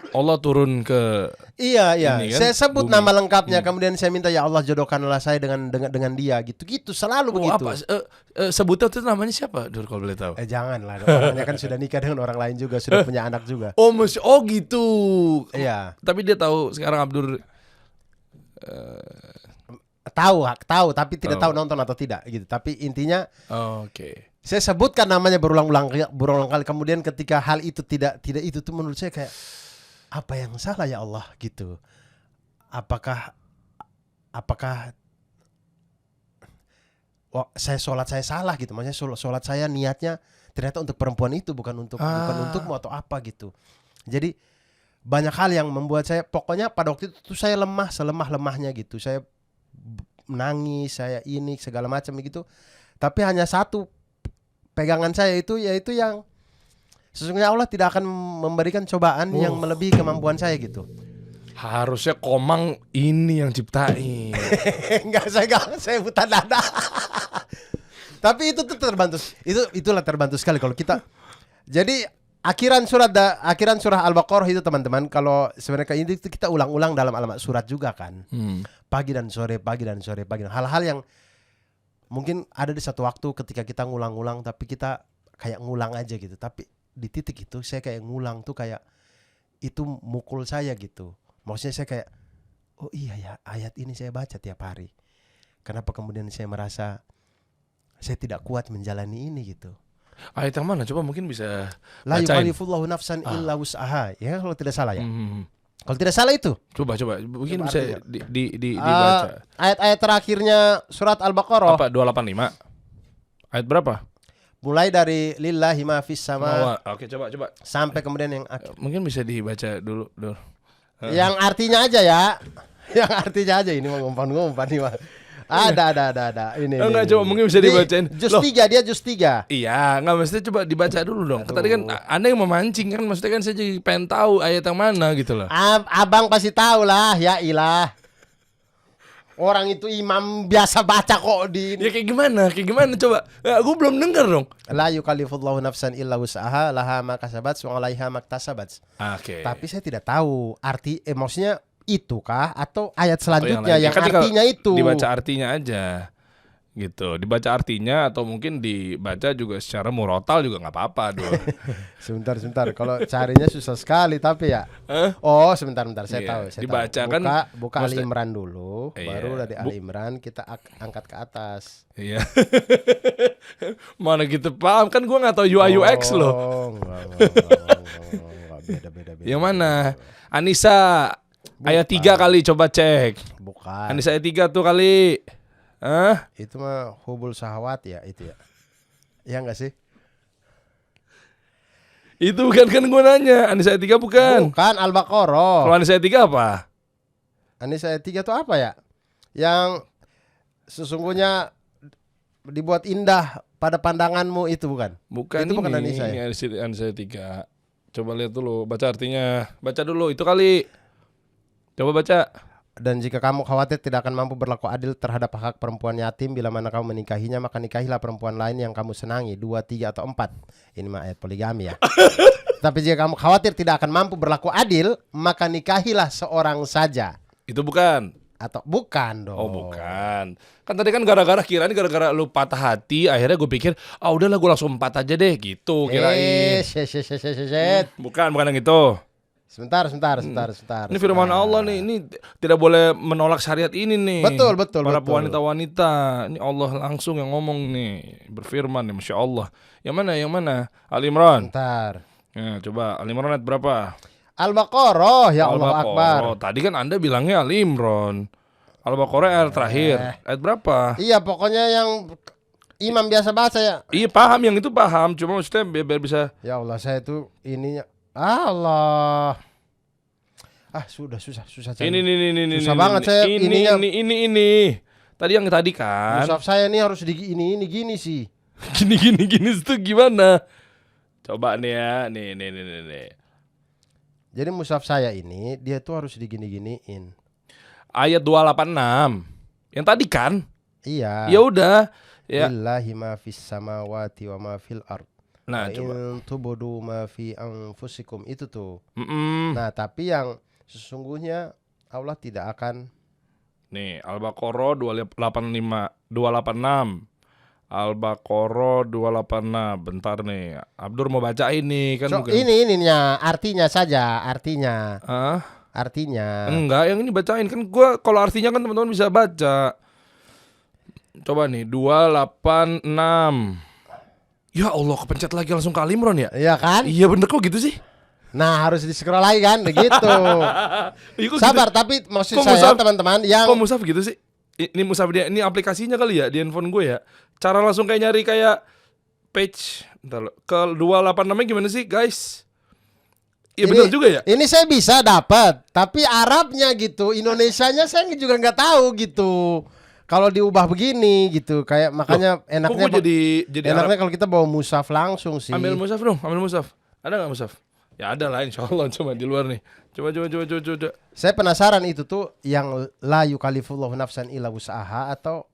Allah turun ke Iya. ini kan, Saya sebut bumi. nama lengkapnya, kemudian saya minta ya Allah jodohkanlah saya dengan dia gitu selalu begitu. Apa? Sebutnya itu namanya siapa? Dur kalau boleh tahu. Jangan lah, orangnya kan sudah nikah dengan orang lain juga, sudah punya anak juga. Oh gitu. Iya. Tapi dia tahu sekarang Abdur Tahu, tapi tidak tahu nonton atau tidak gitu. Tapi intinya Oke. saya sebutkan namanya berulang-ulang kali. Kemudian ketika hal itu tidak itu tuh menurut saya kayak apa yang salah ya Allah gitu. Apakah sholat saya salah gitu. Maksudnya sholat saya niatnya ternyata untuk perempuan itu bukan untukmu atau apa gitu. Jadi banyak hal yang membuat saya, pokoknya pada waktu itu saya lemah selemah-lemahnya gitu. Saya menangis, saya ini segala macam gitu. Tapi hanya satu pegangan saya itu, yaitu yang sesungguhnya Allah tidak akan memberikan cobaan yang melebihi kemampuan saya gitu. Harusnya Komang ini yang ciptain. Enggak, saya buta dada. Tapi itu tuh terbantu. Itulah terbantu sekali kalau kita. Jadi akhiran surah Al-Baqarah itu teman-teman, kalau sebenarnya ini kita ulang-ulang dalam alamat surat juga kan. Pagi dan sore. Hal-hal yang mungkin ada di satu waktu ketika kita ngulang-ulang, tapi kita kayak ngulang aja gitu. Tapi di titik itu saya kayak ngulang tuh kayak itu mukul saya gitu. Maksudnya saya kayak, oh iya ya, ayat ini saya baca tiap hari. Kenapa kemudian saya merasa saya tidak kuat menjalani ini gitu. Ayat yang mana? Coba mungkin bisa La bacain. yukallifullahu nafsan illa wus'aha. Ya kalau tidak salah ya. Kalau tidak salah itu. Coba. Mungkin Coba bisa artinya. dibaca. Ayat-ayat terakhirnya surat Al-Baqarah. Apa 285? Ayat berapa? Mulai dari lillahi ma fis sama Oke, coba. sampai kemudian yang akhir. Mungkin bisa dibaca dulu. Yang artinya aja ya. Yang artinya aja, ini mau ngumpan nih mah. Ada. Ini. Enggak, coba mungkin bisa dibacain. Juz 3, dia juz 3. Iya, nggak mesti coba dibaca dulu dong. Tadi kan Anda yang memancing kan, maksudnya kan saya jadi pengen tahu ayat yang mana gitu loh. Abang pasti tahu lah, ya ilah. Orang itu imam biasa baca kok di Ya kayak gimana coba? Gue belum dengar dong. La yukallifullahu nafsan illa wus'aha laha ma kasabat wa 'alaiha maktasabat. Oke. Tapi saya tidak tahu arti maksudnya itu kah atau ayat yang selanjutnya lain. yang Kan kalau artinya itu. Dibaca artinya aja. Gitu. Dibaca artinya atau mungkin dibaca juga secara murotal juga nggak apa-apa dong. Sebentar. Kalau carinya susah sekali tapi ya. Oh, sebentar saya Iya, tahu. dibaca tahu. kan Buka Ali maksudnya- Imran dulu, Iya. baru dari Ali Imran kita angkat ke atas. Iya. Mana gitu paham kan gue nggak tahu UI UX loh. Oh, enggak, beda. Yang mana? Anissa ayat 3 kali coba cek. Bukan. Anissa ayat 3 tuh kali. Hah? Itu mah hubul syahwat ya itu ya. Iya enggak sih? Itu bukan kan gue nanya. Anissa ayat 3 bukan. Bukan Al-Baqarah. Kalau Anissa ayat 3 apa? Anissa ayat 3 itu apa ya? Yang sesungguhnya dibuat indah pada pandanganmu itu bukan? Bukan Itu bukan ini. Anissa ya? Ini Anissa ayat 3. Coba lihat dulu, baca artinya. Baca dulu itu kali. Coba baca. Dan jika kamu khawatir tidak akan mampu berlaku adil terhadap hak perempuan yatim, bila mana kamu menikahinya, maka nikahilah perempuan lain yang kamu senangi, 2, 3, atau 4. Ini mah ayat poligami ya. Tapi jika kamu khawatir tidak akan mampu berlaku adil, maka nikahilah seorang saja. Itu bukan. Atau bukan dong. Oh bukan. Kan tadi kan gara-gara lu patah hati, akhirnya gue pikir, udahlah gue langsung 4 aja deh gitu kirain. Bukan yang itu. Sebentar. Ini firman Allah nih, ini tidak boleh menolak syariat ini nih. Betul. Para wanita-wanita, ini Allah langsung yang ngomong nih, berfirman nih, Masya Allah. Yang mana? Al-Imran. Sebentar. Ya, coba Al-Imran ayat berapa? Al-Baqarah, ya Allah Akbar. Tadi kan Anda bilangnya Al-Imran. Al-Baqarah ayat terakhir. Ayat berapa? Iya, pokoknya yang imam biasa baca ya. Iya paham, yang itu paham. Cuma maksudnya biar bisa. Ya Allah, saya itu ininya. Allah. Susah cari. Ini. Susah banget saya ininya. Ini. Tadi yang tadi kan. Mushaf saya ini harus ini gini sih. Gini itu gimana? Coba nih ya. Nih. Jadi mushaf saya ini dia tuh harus digini-giniin. Ayat 286. Yang tadi kan? Iya. Ya udah. Ya. Lillahi ma fis samawati wa ma fil ard. Nah, coba. In tubudu ma fi anfusikum, itu tuh. Mm-mm. Nah, tapi yang sesungguhnya Allah tidak akan. Nih, Al-Baqarah 286. Al-Baqarah 286. Bentar nih. Abdur mau baca ini kan So, bukan. ininya artinya saja, artinya. Artinya. Enggak, yang ini bacain kan gua kalau artinya kan teman-teman bisa baca. Coba nih 286. Ya Allah, kepencet lagi langsung ke Al-Imran ya? Iya kan? Iya bener kok gitu sih. Nah, harus di-scroll lagi kan begitu. Sabar, tapi maksud Kok saya mushaf? teman-teman yang Kok mushaf gitu sih? Ini mushaf dia, ini aplikasinya kali ya di handphone gue ya. Cara langsung kayak nyari kayak page. Bentar loh. Ke 286 gimana sih, guys? Iya bener juga ya? Ini saya bisa dapat, tapi Arabnya gitu, Indonesianya saya juga nggak tahu gitu. Kalau diubah begini gitu, kayak makanya enaknya Kok gue jadi enaknya Arab? kalau kita bawa mushaf langsung sih. Ambil mushaf dong, ambil mushaf. Ada nggak mushaf? Ya ada lah, insya Allah. Coba di luar nih. Coba. Saya penasaran itu tuh yang la yukallifullahu nafsan illa wus'aha atau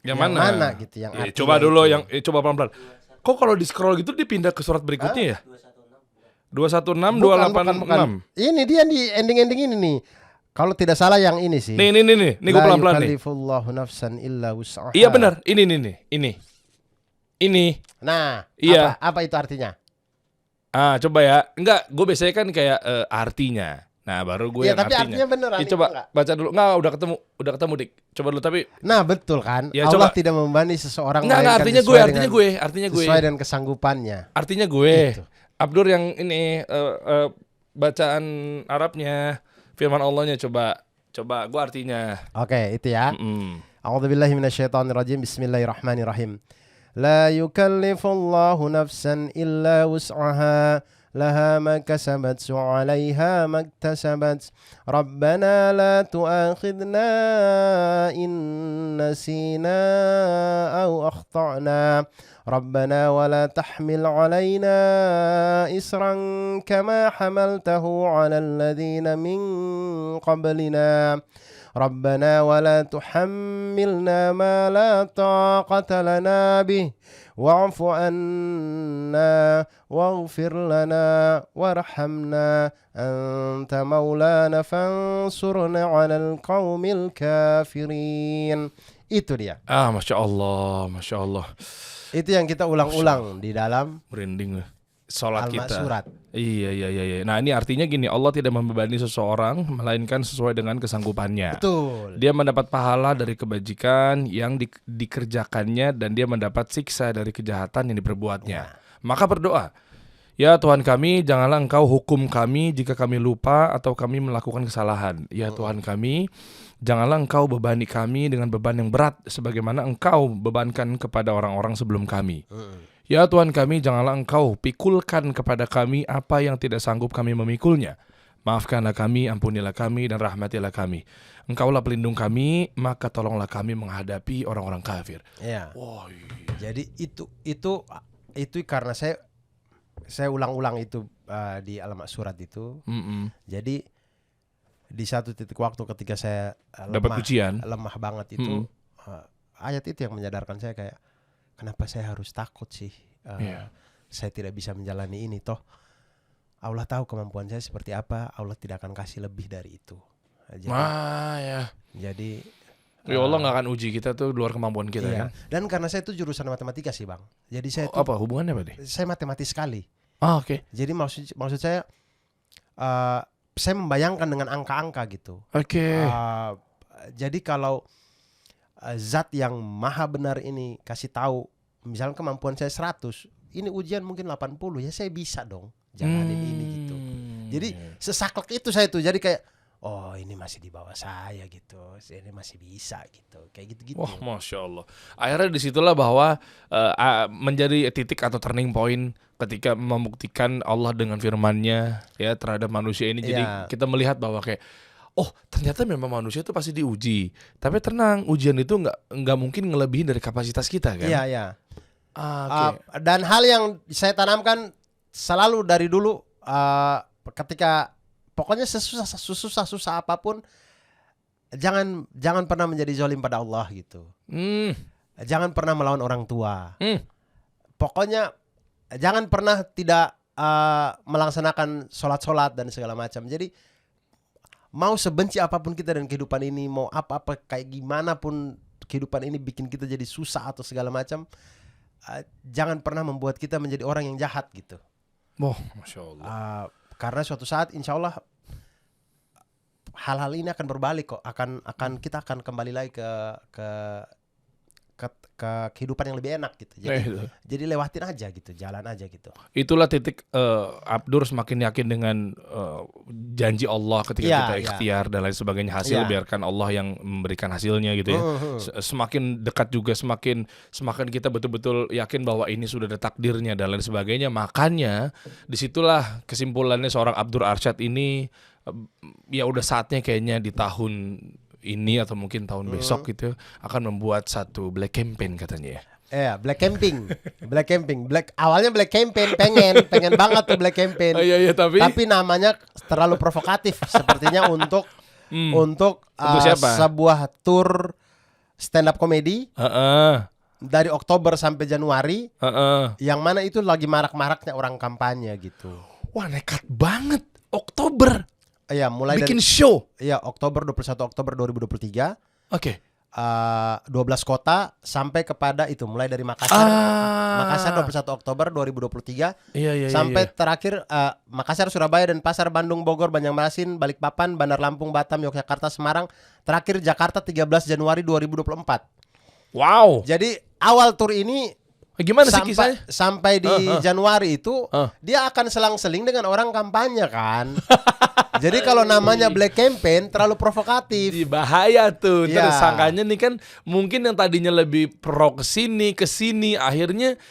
Yang mana? gitu yang Coba artinya dulu itu. yang coba pelan-pelan. Kok kalau di scroll gitu dipindah ke surat berikutnya ya? 216 286. Ini dia di ending-ending ini nih. Kalau tidak salah yang ini sih. Nih gue pelan-pelan nih. La yukallifullahu nafsan illa wus'aha. Iya benar. Ini. Nah, Iya. apa itu artinya? Coba ya. Enggak, gue biasanya kan kayak artinya. Nah, baru gue Iya, yang tapi artinya beneran. Ya, coba enggak? baca dulu. Enggak, udah ketemu Dik. Coba dulu tapi Nah, betul kan? Ya, Allah coba. tidak membebani seseorang enggak melainkan artinya sesuai gue. sesuai dengan kesanggupannya. Artinya gue. Gitu. Abdur yang ini bacaan Arabnya, firman Allahnya coba gue artinya. Oke, itu ya. Mm-mm. A'udzubillahi minasyaitonirrajim. Bismillahirrahmanirrahim. La yukallifullahu nafsan illa wus'aha. Laha ma kasabat wa 'alaiha ma iktasabat. Rabbana la tu'akhidna in nasina aw akhtana. ربنا ولا تحمل علينا إصرا كما حملته على الذين من قبلنا ربنا ولا تحملنا ما لا طاقة لنا به واعف عنا واغفر لنا وارحمنا أنت مولانا فانصرنا على القوم الكافرين. Itu dia. Masya Allah. Itu yang kita ulang-ulang di dalam Merinding sholat kita. Al-Ma'surat. Iya. Nah ini artinya gini, Allah tidak membebani seseorang melainkan sesuai dengan kesanggupannya. Betul. Dia mendapat pahala dari kebajikan yang dikerjakannya dan dia mendapat siksa dari kejahatan yang diperbuatnya. Maka berdoa, ya Tuhan kami, janganlah Engkau hukum kami jika kami lupa atau kami melakukan kesalahan. Ya Tuhan kami, janganlah Engkau bebani kami dengan beban yang berat sebagaimana Engkau bebankan kepada orang-orang sebelum kami. Ya Tuhan kami, janganlah Engkau pikulkan kepada kami apa yang tidak sanggup kami memikulnya. Maafkanlah kami, ampunilah kami, dan rahmatilah kami. Engkaulah pelindung kami, maka tolonglah kami menghadapi orang-orang kafir. Iya. Oh, iya. Jadi itu karena saya ulang-ulang itu di alamat surat itu. Mm-mm. Jadi di satu titik waktu ketika saya Dapat ujian. lemah banget itu, ayat itu yang menyadarkan saya kayak kenapa saya harus takut sih? Iya. Saya tidak bisa menjalani ini, toh Allah tahu kemampuan saya seperti apa. Allah tidak akan kasih lebih dari itu. Jadi, Ya. jadi Ya Allah nggak akan uji kita tuh luar kemampuan kita iya. kan. Dan karena saya itu jurusan matematika sih Bang. Jadi saya itu Apa hubungannya Pak? saya matematis sekali. Oke. Jadi maksud saya saya membayangkan dengan angka-angka gitu. Oke. Jadi kalau zat yang maha benar ini kasih tahu, misalnya kemampuan saya 100, ini ujian mungkin 80, ya saya bisa dong jalanin ini gitu. Jadi sesaklek itu saya tuh, jadi kayak oh ini masih di bawah saya gitu, ini masih bisa gitu, kayak gitu-gitu. Wah, Masya Allah. Akhirnya disitulah bahwa menjadi titik atau turning point ketika membuktikan Allah dengan firman-Nya ya terhadap manusia ini. Jadi kita melihat bahwa kayak oh ternyata memang manusia itu pasti diuji. Tapi tenang, ujian itu nggak mungkin ngelebihin dari kapasitas kita kan. Iya, iya. Dan hal yang saya tanamkan selalu dari dulu, ketika pokoknya susah apapun, jangan pernah menjadi zalim pada Allah gitu. Jangan pernah melawan orang tua. Pokoknya jangan pernah tidak melaksanakan sholat dan segala macam. Jadi mau sebenci apapun kita dan kehidupan ini, mau apa-apa kayak gimana pun kehidupan ini bikin kita jadi susah atau segala macam, jangan pernah membuat kita menjadi orang yang jahat gitu. Masya Allah. Karena suatu saat insya Allah hal-hal ini akan berbalik kok, kita akan kembali lagi ke kehidupan yang lebih enak gitu. Jadi lewatin aja gitu, jalan aja gitu. Itulah titik Abdur semakin yakin dengan janji Allah ketika kita ikhtiar dan lain sebagainya, hasil biarkan Allah yang memberikan hasilnya gitu ya. Semakin dekat juga, semakin kita betul-betul yakin bahwa ini sudah ada takdirnya dan lain sebagainya. Makanya disitulah kesimpulannya seorang Abdur Arsyad ini ya udah saatnya kayaknya di tahun ini atau mungkin tahun besok gitu akan membuat satu black campaign katanya ya. Iya, black camping. Awalnya black campaign, pengen banget tuh black campaign. Iya, tapi namanya terlalu provokatif sepertinya untuk siapa? Sebuah tour stand up comedy dari Oktober sampai Januari, yang mana itu lagi marak-maraknya orang kampanye gitu. Wah, nekat banget. Oktober. Iya, mulai bikin dari show. Iya, 21 Oktober 2023. Oke. 12 kota sampai kepada itu, mulai dari Makassar 21 Oktober 2023. Iya, sampai terakhir Makassar, Surabaya dan Pasar, Bandung, Bogor, Banjarmasin, Balikpapan, Bandar Lampung, Batam, Yogyakarta, Semarang. Terakhir Jakarta 13 Januari 2024. Wow. Jadi awal tur ini gimana sih kisahnya? Sampai di Januari itu dia akan selang-seling dengan orang kampanye kan. Jadi kalau namanya black campaign terlalu provokatif. Bahaya tuh. Terus sangkanya nih kan mungkin yang tadinya lebih pro ke sini akhirnya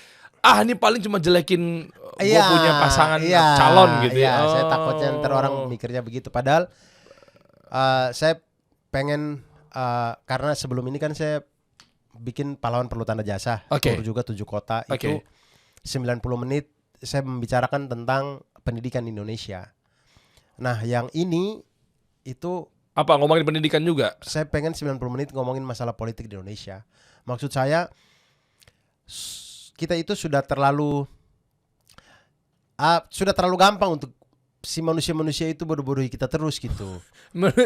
ini paling cuma jelekin gue punya pasangan calon gitu ya. Saya takutnya ntar orang mikirnya begitu. Padahal saya pengen karena sebelum ini kan saya bikin Pahlawan Perlu Tanda Jasa, tur juga 7 kota. Itu 90 menit saya membicarakan tentang pendidikan Indonesia. Nah, yang ini itu apa, ngomongin pendidikan juga? Saya pengen 90 menit ngomongin masalah politik di Indonesia. Maksud saya kita itu sudah terlalu gampang untuk si manusia-manusia itu bodoh-bodohi kita terus gitu.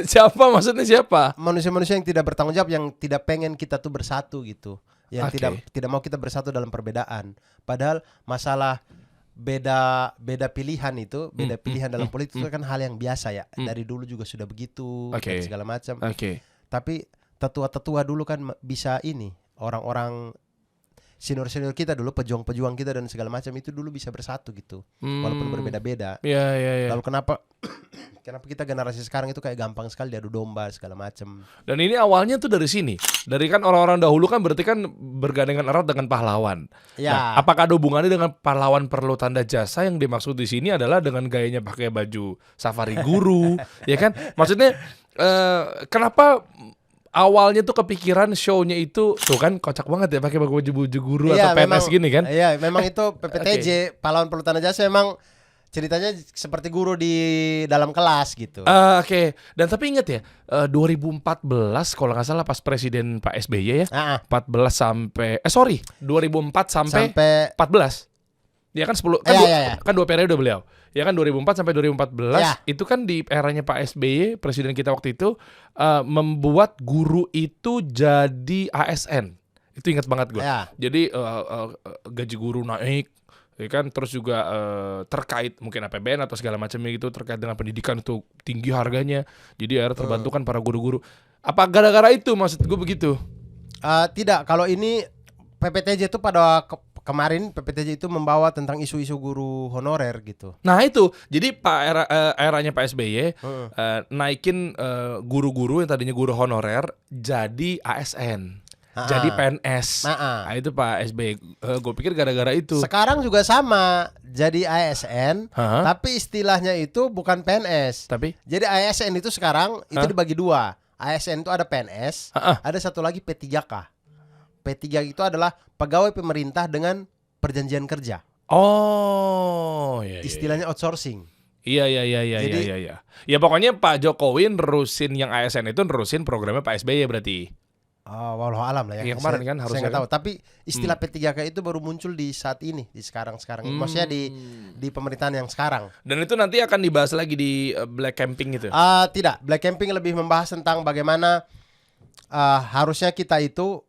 Siapa? Maksudnya siapa? Manusia-manusia yang tidak bertanggung jawab, yang tidak pengen kita tuh bersatu gitu. Yang tidak mau kita bersatu dalam perbedaan. Padahal masalah beda pilihan itu, pilihan dalam politik itu kan hal yang biasa ya. Dari dulu juga sudah begitu, dan segala macam. Tapi tetua-tetua dulu kan bisa ini, orang-orang senior kita dulu, pejuang kita dan segala macam itu dulu bisa bersatu gitu, walaupun berbeda-beda. Iya. Lalu kenapa kita generasi sekarang itu kayak gampang sekali diadu domba segala macam. Dan ini awalnya tuh dari sini, dari kan orang-orang dahulu kan berarti kan bergandengan erat dengan pahlawan. Ya. Nah, apakah ada hubungannya dengan Pahlawan Perlu Tanda Jasa yang dimaksud di sini adalah dengan gayanya pakai baju safari guru, ya kan? Maksudnya kenapa awalnya tuh kepikiran show-nya itu tuh kan kocak banget ya, pakai baju guru atau PNS gini kan? Iya, memang itu PPTJ Pahlawan Perlu Tanda Jasa memang ceritanya seperti guru di dalam kelas gitu. Oke. Dan tapi ingat ya, 2014 kalau nggak salah pas Presiden Pak SBY ya, 14 sampai 2004 sampai 14. Ya kan 10 kan, kan 2 periode beliau. Ya kan 2004 sampai 2014 itu kan di eranya Pak SBY, presiden kita waktu itu membuat guru itu jadi ASN. Itu ingat banget gue. Jadi gaji guru naik, ya kan, terus juga terkait mungkin APBN atau segala macamnya gitu, terkait dengan pendidikan itu tinggi harganya. Jadi akhirnya terbantukan para guru-guru. Apa gara-gara itu, maksud gue begitu? Tidak, kalau ini PPTJ itu pada kemarin PPTJ itu membawa tentang isu-isu guru honorer gitu. Nah itu, jadi eranya Pak SBY naikin guru-guru yang tadinya guru honorer jadi ASN. Jadi PNS. Nah, itu Pak SBY. Gue pikir gara-gara itu. Sekarang juga sama, jadi ASN, tapi istilahnya itu bukan PNS. Tapi? Jadi ASN itu sekarang itu dibagi dua. ASN itu ada PNS, ada satu lagi P3K. P3 itu adalah pegawai pemerintah dengan perjanjian kerja. Oh, iya. Istilahnya outsourcing. Iya. Ya pokoknya Pak Jokowi nerusin yang ASN itu nerusin programnya Pak SBY berarti. Wallahu alam lah ya. Yang kemarin kan harusnya. Saya nggak tahu. Tapi istilah P3K itu baru muncul di saat ini, di sekarang. Maksudnya di pemerintahan yang sekarang. Dan itu nanti akan dibahas lagi di Black Camping itu. Tidak, Black Camping lebih membahas tentang bagaimana harusnya kita itu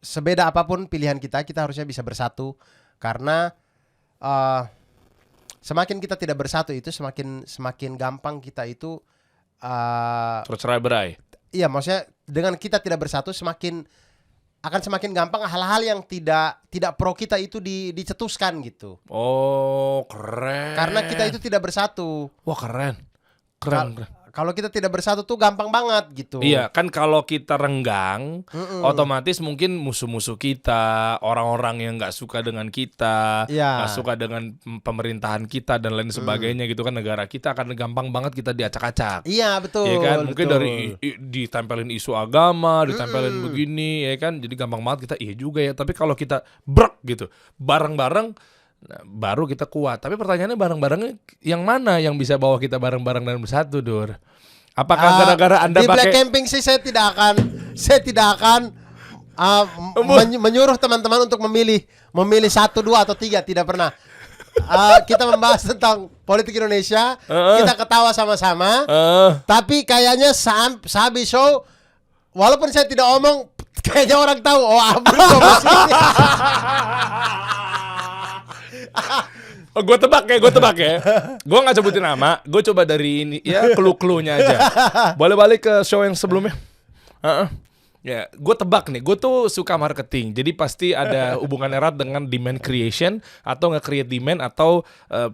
sebeda apapun pilihan kita harusnya bisa bersatu, karena semakin kita tidak bersatu itu semakin gampang kita itu tercerai-berai. Iya, maksudnya dengan kita tidak bersatu semakin gampang hal-hal yang tidak pro kita itu dicetuskan gitu. Oh, keren. Karena kita itu tidak bersatu. Wah, keren. Kalau kita tidak bersatu tuh gampang banget gitu. Iya, kan kalau kita renggang, otomatis mungkin musuh-musuh kita, orang-orang yang nggak suka dengan kita, nggak suka dengan pemerintahan kita dan lain sebagainya gitu kan, negara kita akan gampang banget kita diacak-acak. Iya, betul. Iya kan, mungkin dari ditempelin isu agama, ditempelin begini, ya kan, jadi gampang banget kita iya juga ya. Tapi kalau kita brek gitu, bareng-bareng, nah, baru kita kuat. Tapi pertanyaannya bareng-barengnya yang mana yang bisa bawa kita bareng-bareng dan bersatu, Dur? Apakah gara-gara Anda di pakai Black Camping sih saya tidak akan menyuruh teman-teman untuk memilih 1, 2 atau 3, tidak pernah. Kita membahas tentang politik Indonesia, kita ketawa sama-sama. Tapi kayaknya sehabis show, walaupun saya tidak omong, kayaknya orang tahu Abdul promosi. Gue tebak ya. Gue nggak sebutin nama. Gue coba dari ini ya, clue-nya aja. Boleh balik ke show yang sebelumnya. Ya, gue tebak nih. Gue tuh suka marketing. Jadi pasti ada hubungan erat dengan demand creation atau nge-create demand atau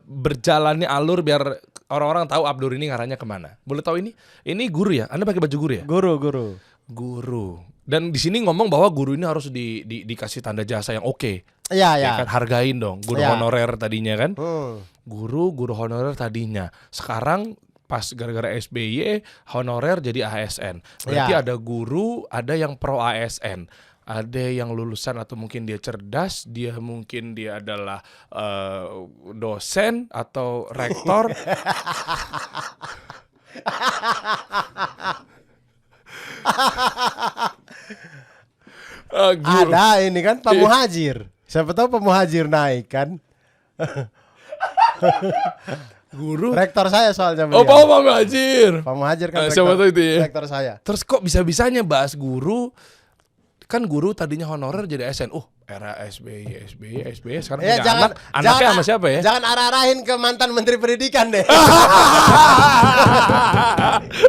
berjalannya alur biar orang-orang tahu Abdur ini ngarahnya kemana. Boleh tahu ini? Ini guru ya? Anda pakai baju guru ya? Guru. Dan di sini ngomong bahwa guru ini harus dikasih tanda jasa yang oke. Ya kan, hargain dong guru honorer tadinya kan. Guru honorer tadinya. Sekarang pas gara-gara SBY honorer jadi ASN. Berarti ada guru, ada yang pro ASN. Ada yang lulusan atau mungkin dia cerdas, mungkin dia adalah dosen atau rektor. Ada ini kan Pak Muhajir. Siapa tahu Pak Muhajir naik kan. Guru. Rektor saya soalnya. Oh, Pak Muhajir. Pak Muhajir kan siapa tahu itu ya. Rektor saya. Terus kok bisa-bisanya bahas guru? Kan guru tadinya honorer jadi ASN. Era SBY sekarang punya anak. Anaknya sama siapa ya? Jangan arah-arahin ke mantan Menteri Pendidikan deh.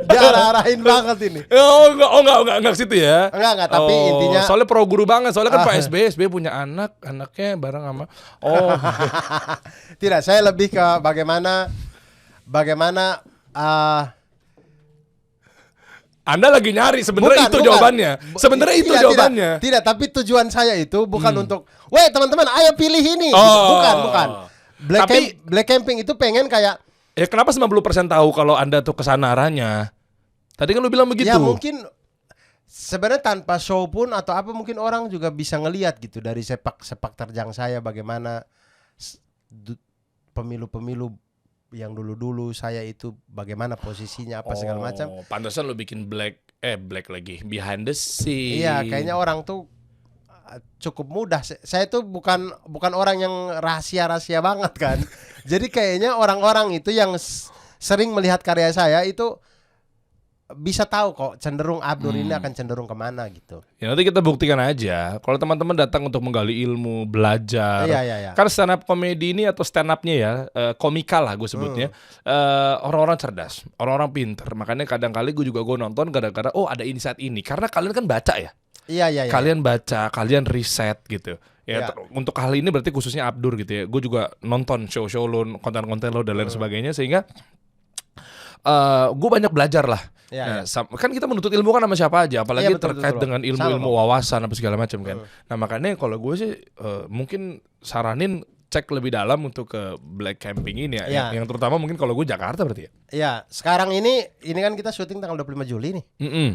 Dia arah-arahin banget ini. Enggak ke situ ya. Enggak, tapi intinya soalnya pro guru banget. Soalnya kan Pak SBY punya anaknya bareng sama Tidak, saya lebih ke bagaimana Anda lagi nyari sebenarnya itu jawabannya. Sebenarnya itu jawabannya. Tidak, tapi tujuan saya itu bukan untuk, "Weh, teman-teman, ayo pilih ini." Bukan. Black Camping itu pengen kayak, ya kenapa 90% tahu kalau Anda tuh kesana arahnya? Tadi kan lu bilang begitu. Ya mungkin sebenarnya tanpa show pun atau apa mungkin orang juga bisa ngelihat gitu dari sepak terjang saya bagaimana pemilu-pemilu yang dulu-dulu saya itu bagaimana posisinya apa segala macam. Pantesan lo bikin black lagi behind the scene. Iya, kayaknya orang tuh cukup mudah. Saya tuh bukan orang yang rahasia-rahasia banget kan. Jadi kayaknya orang-orang itu yang sering melihat karya saya itu bisa tahu kok cenderung Abdur ini akan cenderung kemana gitu. Ya nanti kita buktikan aja. Kalau teman-teman datang untuk menggali ilmu, belajar. Iya. Kan stand up comedy ini atau stand up-nya ya, komika lah gue sebutnya. Orang-orang cerdas, orang-orang pinter. Makanya kadang-kali gue nonton kadang-kadang ada insight ini. Karena kalian kan baca ya. Iya. Kalian baca, kalian riset gitu. Ya, Iya. Untuk hal ini berarti khususnya Abdur gitu ya. Gue juga nonton show-show lo, konten-konten lo dan lain sebagainya. Sehingga gue banyak belajar lah. Iya. Kan kita menuntut ilmu kan sama siapa aja, apalagi Iya, betul, terkait betul. dengan ilmu-ilmu wawasan apa segala macam kan. Nah makanya kalau gue sih mungkin saranin cek lebih dalam untuk ke Black Camping ini ya. Iya. Yang terutama mungkin kalau gue Jakarta berarti ya. Iya, sekarang ini kan kita syuting tanggal 25 Juli nih.